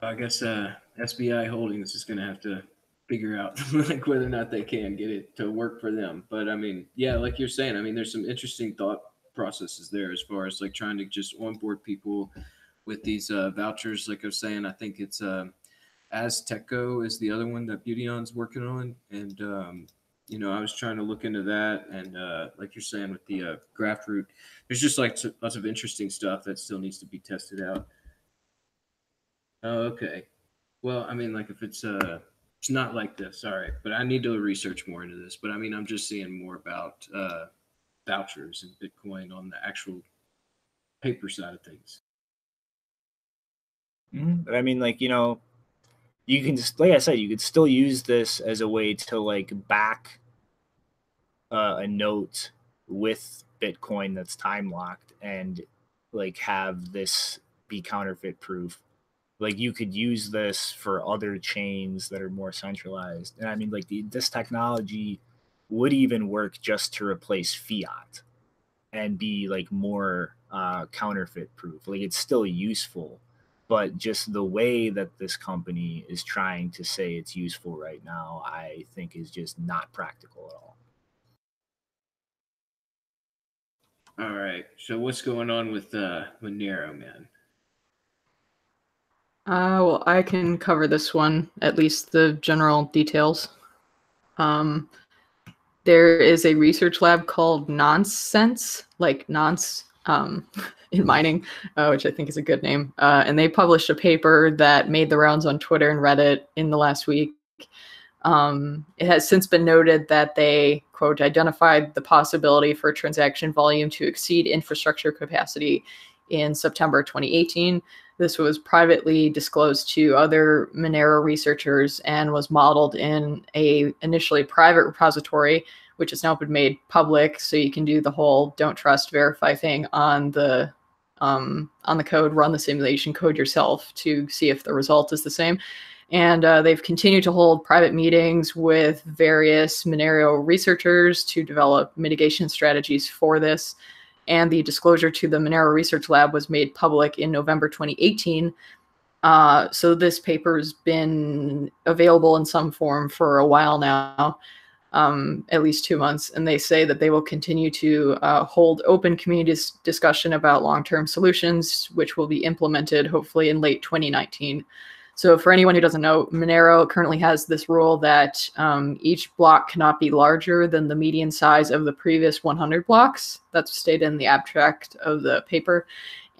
I guess SBI Holdings is going to have to figure out like whether or not they can get it to work for them. But I mean, yeah, like you're saying, I mean, there's some interesting thought processes there as far as like trying to just onboard people with these vouchers. Like I was saying, I think it's Azteco is the other one that Beautyon's working on, and you know, I was trying to look into that, and like you're saying with the Graftroot, there's just like lots of interesting stuff that still needs to be tested out. Oh, okay. Well, I mean, like if it's not like this, all right, but I need to research more into this. But I mean, I'm just seeing more about vouchers and Bitcoin on the actual paper side of things. But I mean, like, you know, you can just, like I said, you could still use this as a way to like back a note with Bitcoin that's time locked and like have this be counterfeit proof. Like you could use this for other chains that are more centralized. And I mean, like this technology would even work just to replace fiat and be like more counterfeit proof. Like it's still useful, but just the way that this company is trying to say it's useful right now, I think is just not practical at all. All right. So what's going on with Monero, man? Well, I can cover this one, at least the general details. There is a research lab called Nonsense, like nonce in mining, which I think is a good name. And they published a paper that made the rounds on Twitter and Reddit in the last week. It has since been noted that they, quote, identified the possibility for transaction volume to exceed infrastructure capacity in September 2018. This was privately disclosed to other Monero researchers and was modeled in a initially private repository, which has now been made public. So you can do the whole don't trust, verify thing on the code, run the simulation code yourself to see if the result is the same. And they've continued to hold private meetings with various Monero researchers to develop mitigation strategies for this. And the disclosure to the Monero Research Lab was made public in November 2018. So this paper's been available in some form for a while now, at least 2 months. And they say that they will continue to hold open community discussion about long-term solutions, which will be implemented hopefully in late 2019. So for anyone who doesn't know, Monero currently has this rule that each block cannot be larger than the median size of the previous 100 blocks. That's stated in the abstract of the paper.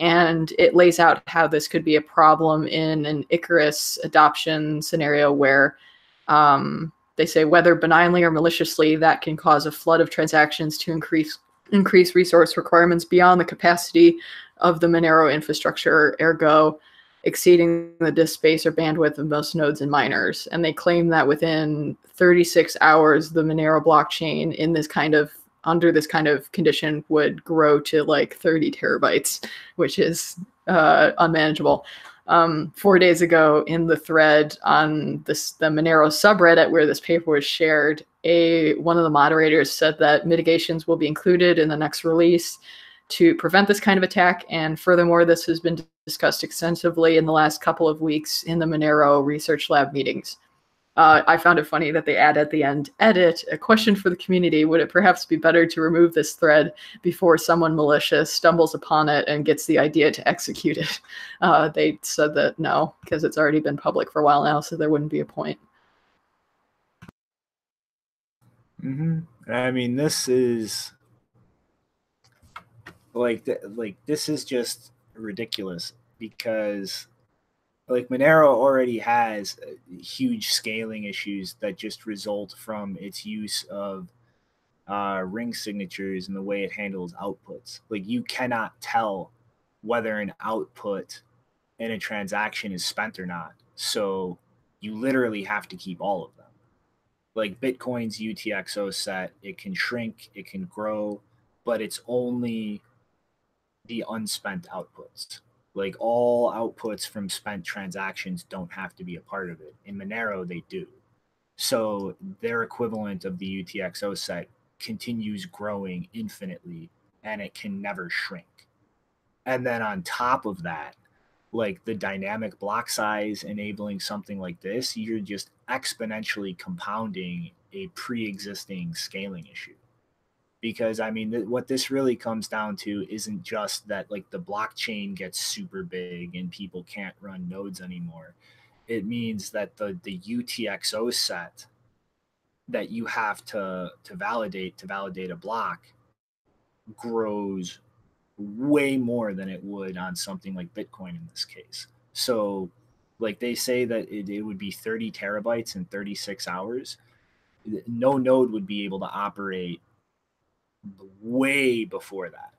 And it lays out how this could be a problem in an Icarus adoption scenario where they say whether benignly or maliciously, that can cause a flood of transactions to increase resource requirements beyond the capacity of the Monero infrastructure, ergo exceeding the disk space or bandwidth of most nodes and miners. And they claim that within 36 hours, the Monero blockchain in this kind of, under this kind of condition would grow to like 30 terabytes, which is unmanageable. 4 days ago in the thread on the Monero subreddit where this paper was shared, one of the moderators said that mitigations will be included in the next release to prevent this kind of attack. And furthermore, this has been discussed extensively in the last couple of weeks in the Monero Research Lab meetings. I found it funny that they add at the end, edit, a question for the community. Would it perhaps be better to remove this thread before someone malicious stumbles upon it and gets the idea to execute it? They said that no, because it's already been public for a while now, so there wouldn't be a point. I mean, this is this is just ridiculous because like Monero already has huge scaling issues that just result from its use of ring signatures and the way it handles outputs. Like you cannot tell whether an output in a transaction is spent or not. So you literally have to keep all of them. Like Bitcoin's UTXO set, it can shrink, it can grow, but it's only the unspent outputs. Like all outputs from spent transactions don't have to be a part of it. In Monero, they do. So their equivalent of the UTXO set continues growing infinitely and it can never shrink. And then on top of that, like the dynamic block size enabling something like this, you're just exponentially compounding a pre-existing scaling issue. because I mean, what this really comes down to isn't just that like the blockchain gets super big and people can't run nodes anymore. It means that the UTXO set that you have to validate a block grows way more than it would on something like Bitcoin in this case. So like they say that it would be 30 terabytes in 36 hours. No node would be able to operate way before that.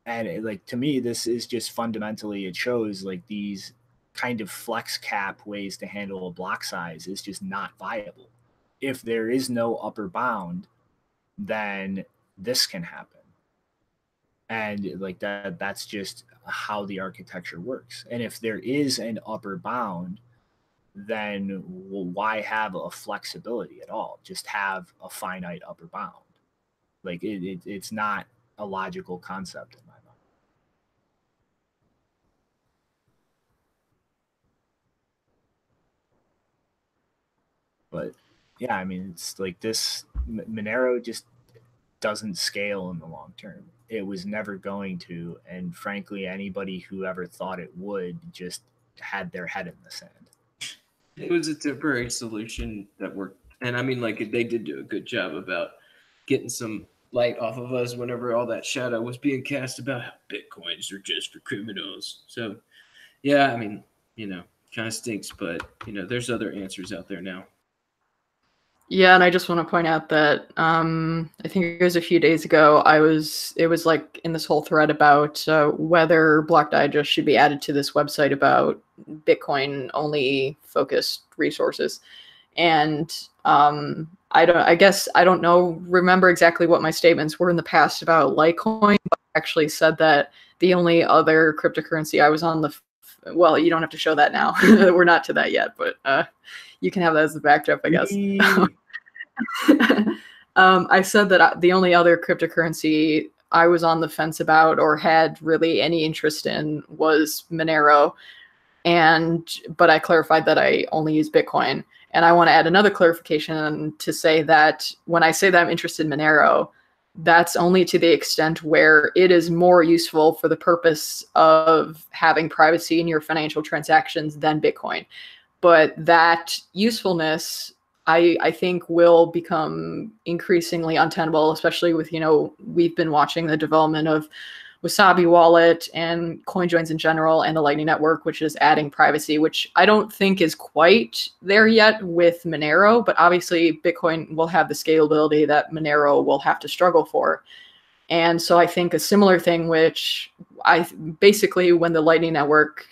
And like to me, this is just fundamentally, it shows like these kind of flex cap ways to handle a block size is just not viable. If there is no upper bound, then this can happen. And like that's just how the architecture works. And if there is an upper bound, then why have a flexibility at all? Just have a finite upper bound. Like it's not a logical concept in my mind. But yeah, I mean, it's like this Monero just doesn't scale in the long term. It was never going to, and frankly, anybody who ever thought it would just had their head in the sand. It was a temporary solution that worked, and I mean, like they did do a good job about getting some light off of us whenever all that shadow was being cast about how Bitcoins are just for criminals. So, yeah, I mean, you know, kind of stinks, but you know, there's other answers out there now. Yeah, and I just want to point out that I think it was a few days ago, it was like in this whole thread about whether Block Digest should be added to this website about Bitcoin only focused resources. And I don't remember exactly what my statements were in the past about Litecoin, but I actually said that the only other cryptocurrency I was on well, you don't have to show that now. We're not to that yet, but you can have that as the backdrop, I guess. I said that the only other cryptocurrency I was on the fence about or had really any interest in was Monero. But I clarified that I only use Bitcoin. And I want to add another clarification to say that when I say that I'm interested in Monero, that's only to the extent where it is more useful for the purpose of having privacy in your financial transactions than Bitcoin. But that usefulness, I think, will become increasingly untenable, especially with, we've been watching the development of Wasabi Wallet and CoinJoins in general and the Lightning Network, which is adding privacy, which I don't think is quite there yet with Monero, but obviously Bitcoin will have the scalability that Monero will have to struggle for. And so I think a similar thing, which basically when the Lightning Network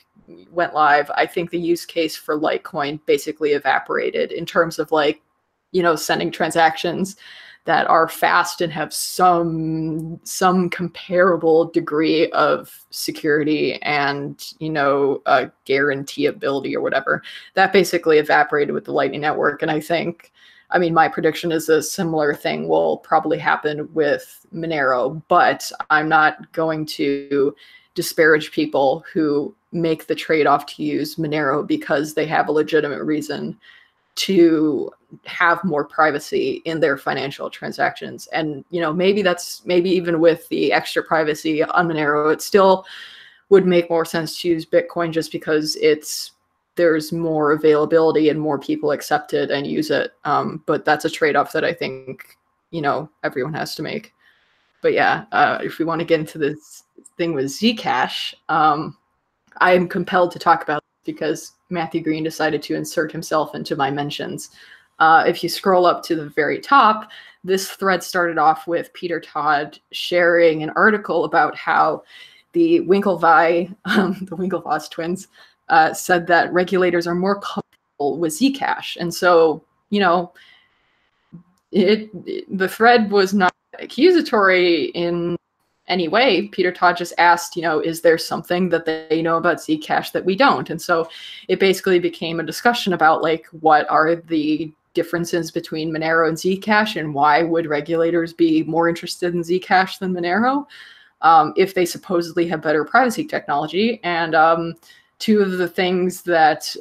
went live, I think the use case for Litecoin basically evaporated in terms of sending transactions that are fast and have some comparable degree of security and, guaranteeability or whatever. That basically evaporated with the Lightning Network. And my prediction is a similar thing will probably happen with Monero, but I'm not going to disparage people who make the trade-off to use Monero because they have a legitimate reason to have more privacy in their financial transactions. And, maybe even with the extra privacy on Monero, it still would make more sense to use Bitcoin just because there's more availability and more people accept it and use it. But that's a trade-off that I think, everyone has to make. But yeah, if we want to get into this thing with Zcash, I am compelled to talk about it because Matthew Green decided to insert himself into my mentions. If you scroll up to the very top, this thread started off with Peter Todd sharing an article about how the Winklevoss twins said that regulators are more comfortable with Zcash. And so, the thread was not accusatory in any way. Peter Todd just asked, is there something that they know about Zcash that we don't? And so it basically became a discussion about what are the differences between Monero and Zcash and why would regulators be more interested in Zcash than Monero if they supposedly have better privacy technology. And two of the things that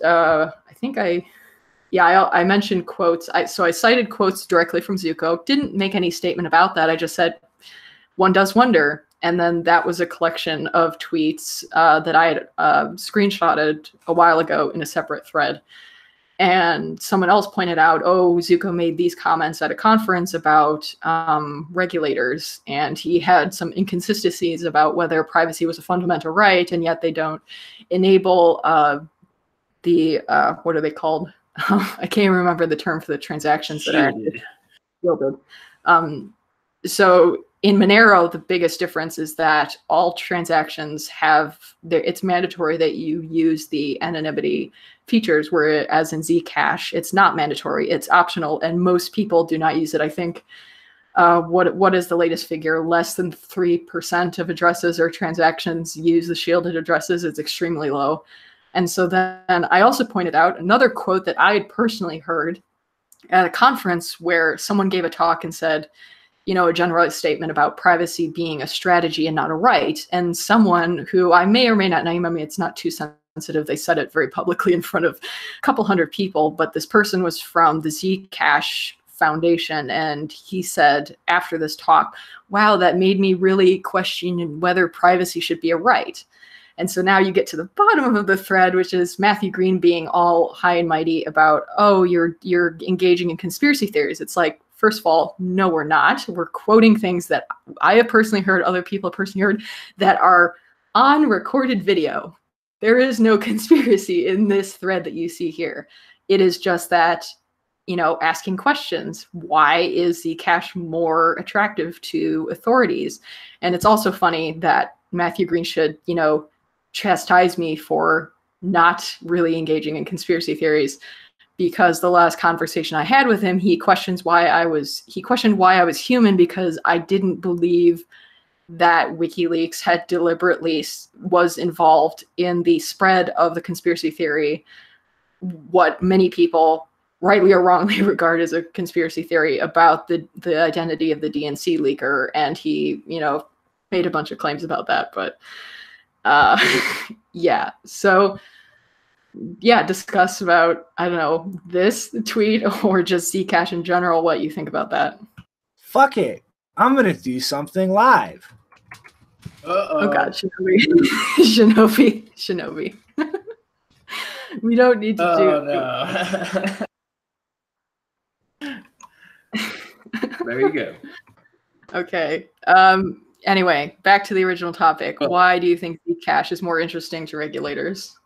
yeah, I mentioned quotes. So I cited quotes directly from Zuko. Didn't make any statement about that. I just said, one does wonder. And then that was a collection of tweets that I had screenshotted a while ago in a separate thread. And someone else pointed out, oh, Zuko made these comments at a conference about regulators, and he had some inconsistencies about whether privacy was a fundamental right, and yet they don't enable the, what are they called? I can't remember the term for the transactions that are shielded. So in Monero, the biggest difference is that all transactions have, it's mandatory that you use the anonymity features, whereas in Zcash, it's not mandatory, it's optional, and most people do not use it. I think, what is the latest figure? Less than 3% of addresses or transactions use the shielded addresses. It's extremely low. And so then I also pointed out another quote that I had personally heard at a conference where someone gave a talk and said, you know, a general statement about privacy being a strategy and not a right. And someone who I may or may not name, I mean, it's not too sensitive. They said it very publicly in front of a couple hundred people, but this person was from the Zcash Foundation. And he said after this talk, wow, that made me really question whether privacy should be a right. And so now you get to the bottom of the thread, which is Matthew Green being all high and mighty about, oh, you're engaging in conspiracy theories. It's like, first of all, no, we're not. We're quoting things that I have personally heard, other people have personally heard, that are on recorded video. There is no conspiracy in this thread that you see here. It is just that, you know, asking questions. Why is Zcash more attractive to authorities? And it's also funny that Matthew Green should, you know, chastise me for not really engaging in conspiracy theories, because the last conversation I had with him, he questioned why I was human, because I didn't believe that WikiLeaks had deliberately was involved in the spread of the conspiracy theory, what many people rightly or wrongly regard as a conspiracy theory about the identity of the DNC leaker. And he, you know, made a bunch of claims about that, but yeah, so yeah, discuss about, I don't know, this tweet or just Zcash in general, what you think about that. Fuck it. I'm going to do something live. Oh God, Shinobi. Shinobi. We don't need to do. No. There you go. Okay. Anyway, back to the original topic. Why do you think Zcash is more interesting to regulators?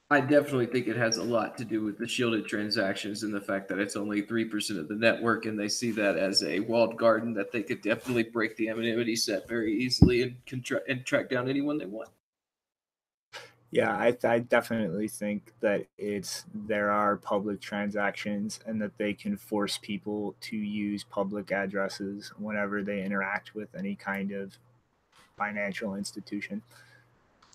I definitely think it has a lot to do with the shielded transactions and the fact that it's only 3% of the network, and they see that as a walled garden that they could definitely break the anonymity set very easily and track down anyone they want. Yeah, I definitely think that there are public transactions and that they can force people to use public addresses whenever they interact with any kind of financial institution.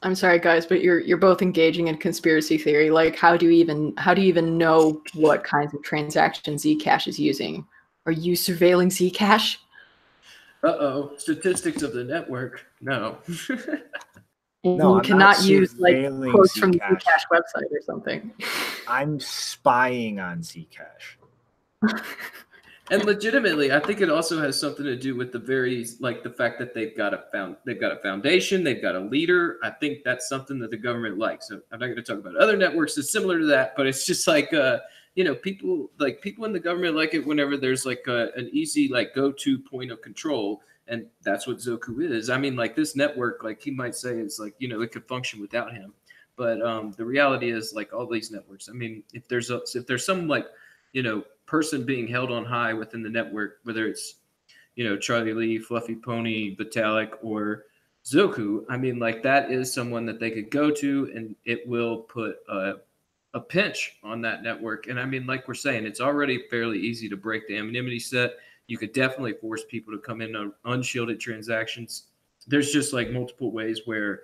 I'm sorry, guys, but you're both engaging in conspiracy theory. Like, how do you even know what kinds of transactions Zcash is using? Are you surveilling Zcash? Statistics of the network. No. No, you I'm cannot not use like surveilling quotes from the Zcash. Zcash website or something. I'm spying on Zcash. And legitimately, I think it also has something to do with the fact that they've got a foundation, they've got a leader. I think that's something that the government likes. So I'm not going to talk about other networks that's similar to that, but it's just like you know, people in the government like it whenever there's like an easy like go-to point of control. And that's what Zoku is. I mean, like this network, like he might say it's like, you know, it could function without him. But the reality is like all these networks, I mean, if there's some like, you know, person being held on high within the network, whether it's, you know, Charlie Lee, Fluffy Pony, Vitalik, or Zoku, I mean, like that is someone that they could go to and it will put a pinch on that network. And I mean, like we're saying, it's already fairly easy to break the anonymity set. You could definitely force people to come in on unshielded transactions. There's just like multiple ways where,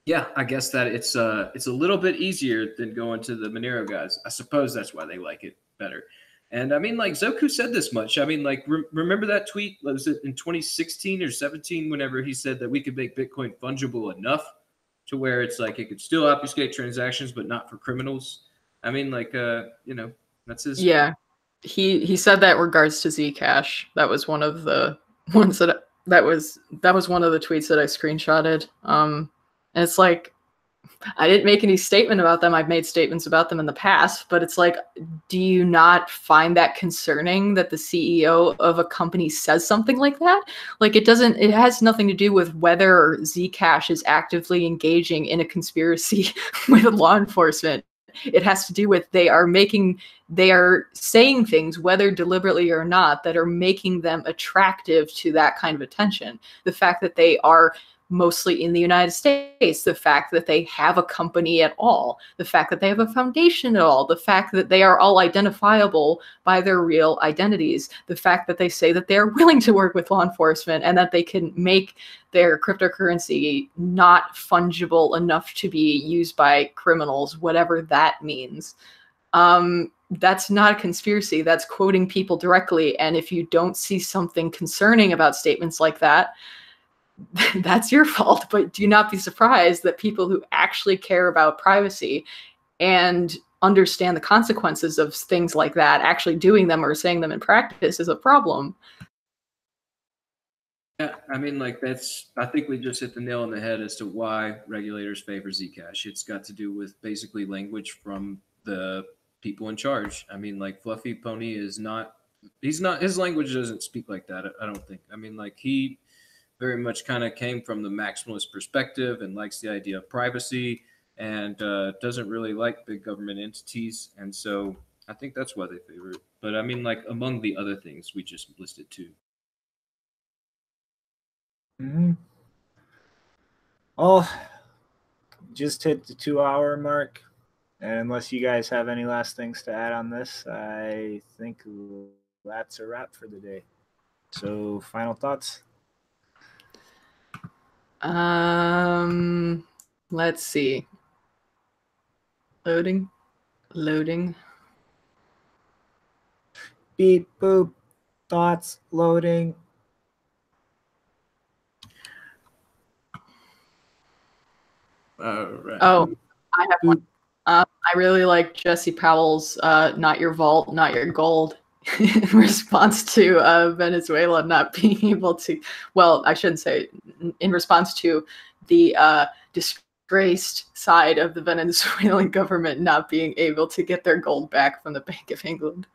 yeah, I guess that it's a little bit easier than going to the Monero guys. I suppose that's why they like it better. And I mean, like Zoku said this much. I mean, like remember that tweet? Was it in 2016 or 17? Whenever he said that we could make Bitcoin fungible enough to where it's like it could still obfuscate transactions, but not for criminals. I mean, like, that's his. Yeah, he said that in regards to Zcash. That was one of the ones that was one of the tweets that I screenshotted. And it's like, I didn't make any statement about them. I've made statements about them in the past, but it's like, do you not find that concerning that the CEO of a company says something like that? Like, it has nothing to do with whether Zcash is actively engaging in a conspiracy with law enforcement. It has to do with they are saying things, whether deliberately or not, that are making them attractive to that kind of attention. The fact that they are mostly in the United States, the fact that they have a company at all, the fact that they have a foundation at all, the fact that they are all identifiable by their real identities, the fact that they say that they're willing to work with law enforcement and that they can make their cryptocurrency not fungible enough to be used by criminals, whatever that means. That's not a conspiracy. That's quoting people directly. And if you don't see something concerning about statements like that, that's your fault. But do not be surprised that people who actually care about privacy and understand the consequences of things like that actually doing them or saying them in practice is a problem. Yeah, I mean, like, I think we just hit the nail on the head as to why regulators favor Zcash. It's got to do with basically language from the people in charge. I mean, like, Fluffy Pony his language doesn't speak like that, I don't think. I mean, like, he very much kind of came from the maximalist perspective and likes the idea of privacy and doesn't really like big government entities. And so I think that's why they favor it. But I mean, like, among the other things we just listed too. Mm-hmm. Oh, just hit the 2-hour mark. And unless you guys have any last things to add on this, I think that's a wrap for the day. So, final thoughts? Let's see. Loading. Beep, boop. Thoughts, loading. Right. Oh, I have one. I really like Jesse Powell's "Not Your Vault, Not Your Gold" in response to Venezuela not being able to. Well, I shouldn't say in response to the disgraced side of the Venezuelan government not being able to get their gold back from the Bank of England.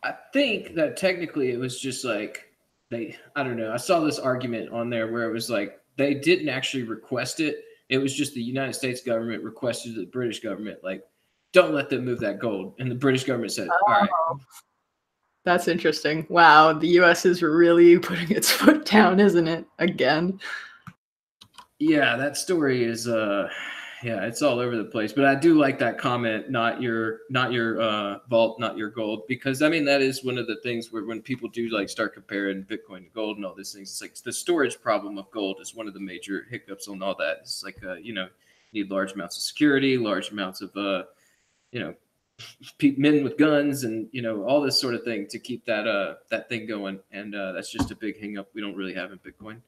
I think that technically it was just like I don't know. I saw this argument on there where it was like they didn't actually request it. It was just the United States government requested the British government, like, don't let them move that gold. And the British government said, all right. That's interesting. Wow, the U.S. is really putting its foot down, isn't it? Again. Yeah, that story is it's all over the place. But I do like that comment, not your vault, not your gold, because I mean that is one of the things where when people do like start comparing Bitcoin to gold and all these things, it's like the storage problem of gold is one of the major hiccups on all that. It's like you need large amounts of security, large amounts of men with guns and all this sort of thing to keep that thing going, and that's just a big hang up we don't really have in Bitcoin.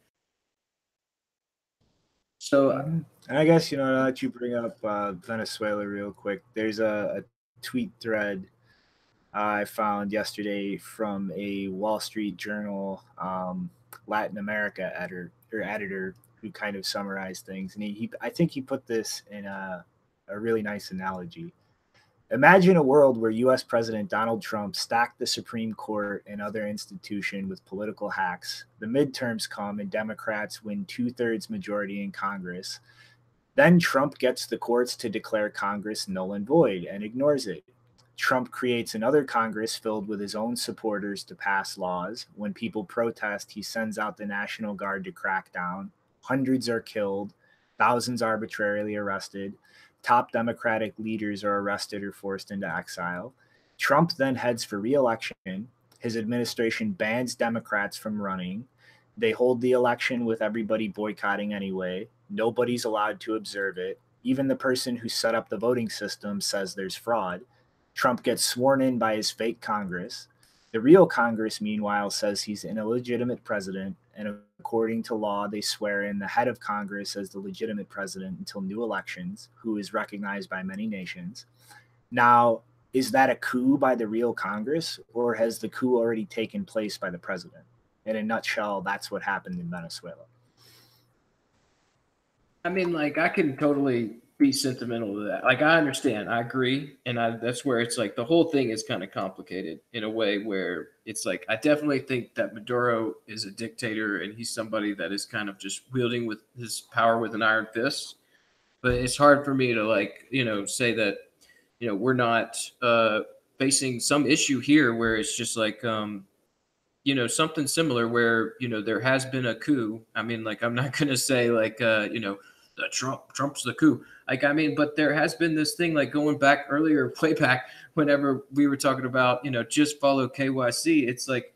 So I guess, now that you bring up Venezuela real quick, there's a tweet thread I found yesterday from a Wall Street Journal Latin America editor who kind of summarized things. And I think he put this in a really nice analogy. Imagine a world where U.S. President Donald Trump stacked the Supreme Court and other institutions with political hacks. The midterms come and Democrats win 2/3 majority in Congress. Then Trump gets the courts to declare Congress null and void and ignores it. Trump creates another Congress filled with his own supporters to pass laws. When people protest, he sends out the National Guard to crack down. Hundreds are killed, thousands arbitrarily arrested. Top Democratic leaders are arrested or forced into exile. Trump then heads for re-election. His administration bans Democrats from running. They hold the election with everybody boycotting anyway. Nobody's allowed to observe it. Even the person who set up the voting system says there's fraud. Trump gets sworn in by his fake Congress. The real Congress, meanwhile, says he's an illegitimate president, and according to law, they swear in the head of Congress as the legitimate president until new elections, who is recognized by many nations. Now, is that a coup by the real Congress, or has the coup already taken place by the president? In a nutshell, that's what happened in Venezuela. I mean, like, I can totally be sentimental to that. Like, I understand, I agree, and that's where it's like the whole thing is kind of complicated in a way where it's like I definitely think that Maduro is a dictator and he's somebody that is kind of just wielding with his power with an iron fist. But it's hard for me to, like, say that we're not facing some issue here where it's just like something similar where there has been a coup. I mean, like, I'm not gonna say like that Trump's the coup. Like, I mean, but there has been this thing, like, going back earlier, way back whenever we were talking about just follow KYC. It's like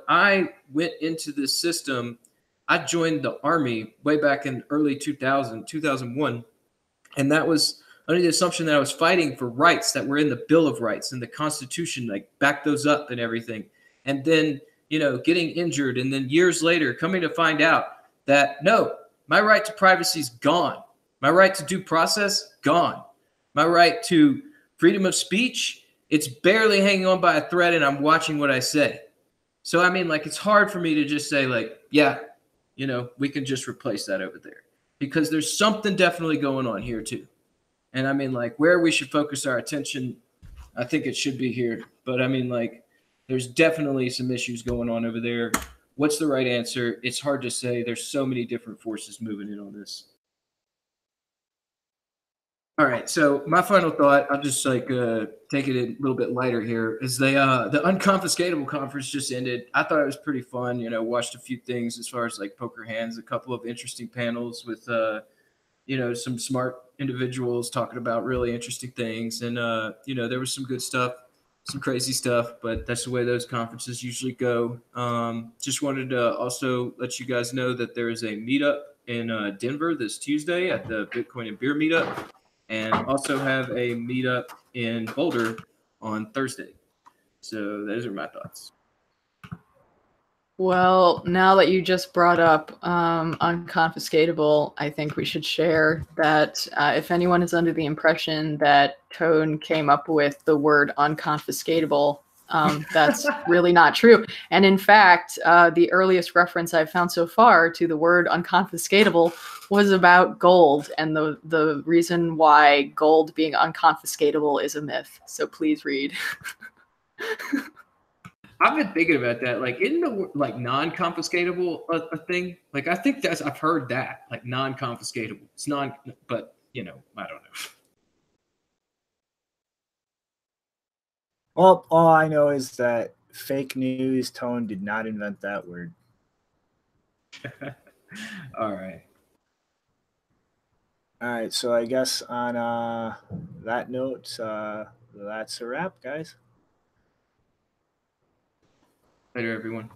I went into this system. I joined the army way back in early 2001, and that was under the assumption that I was fighting for rights that were in the Bill of Rights and the Constitution, like, back those up and everything. And then, getting injured, and then years later coming to find out that no, my right to privacy is gone. My right to due process, gone. My right to freedom of speech, it's barely hanging on by a thread, and I'm watching what I say. So, I mean, like, it's hard for me to just say, like, yeah, we can just replace that over there, because there's something definitely going on here too. And I mean, like, where we should focus our attention, I think it should be here. But I mean, like, there's definitely some issues going on over there. What's the right answer? It's hard to say. There's so many different forces moving in on this. All right, so my final thought, I'll just like take it a little bit lighter here, is the Unconfiscatable conference just ended. I thought it was pretty fun. Watched a few things as far as like poker hands, a couple of interesting panels with some smart individuals talking about really interesting things, and there was some good stuff, some crazy stuff, but that's the way those conferences usually go. Just wanted to also let you guys know that there is a meetup in Denver this Tuesday at the Bitcoin and Beer meetup, and also have a meetup in Boulder on Thursday. So those are my thoughts. Well, now that you just brought up Unconfiscatable, I think we should share that if anyone is under the impression that Tone came up with the word unconfiscatable, that's really not true. And in fact, the earliest reference I've found so far to the word unconfiscatable was about gold, and the reason why gold being unconfiscatable is a myth. So please read. I've been thinking about that. Like, isn't the like non-confiscatable a thing? Like, I think I've heard that, like, non-confiscatable. It's but I don't know. Well, all I know is that fake news Tone did not invent that word. All right. All right, so I guess on that note, that's a wrap, guys. Later, everyone.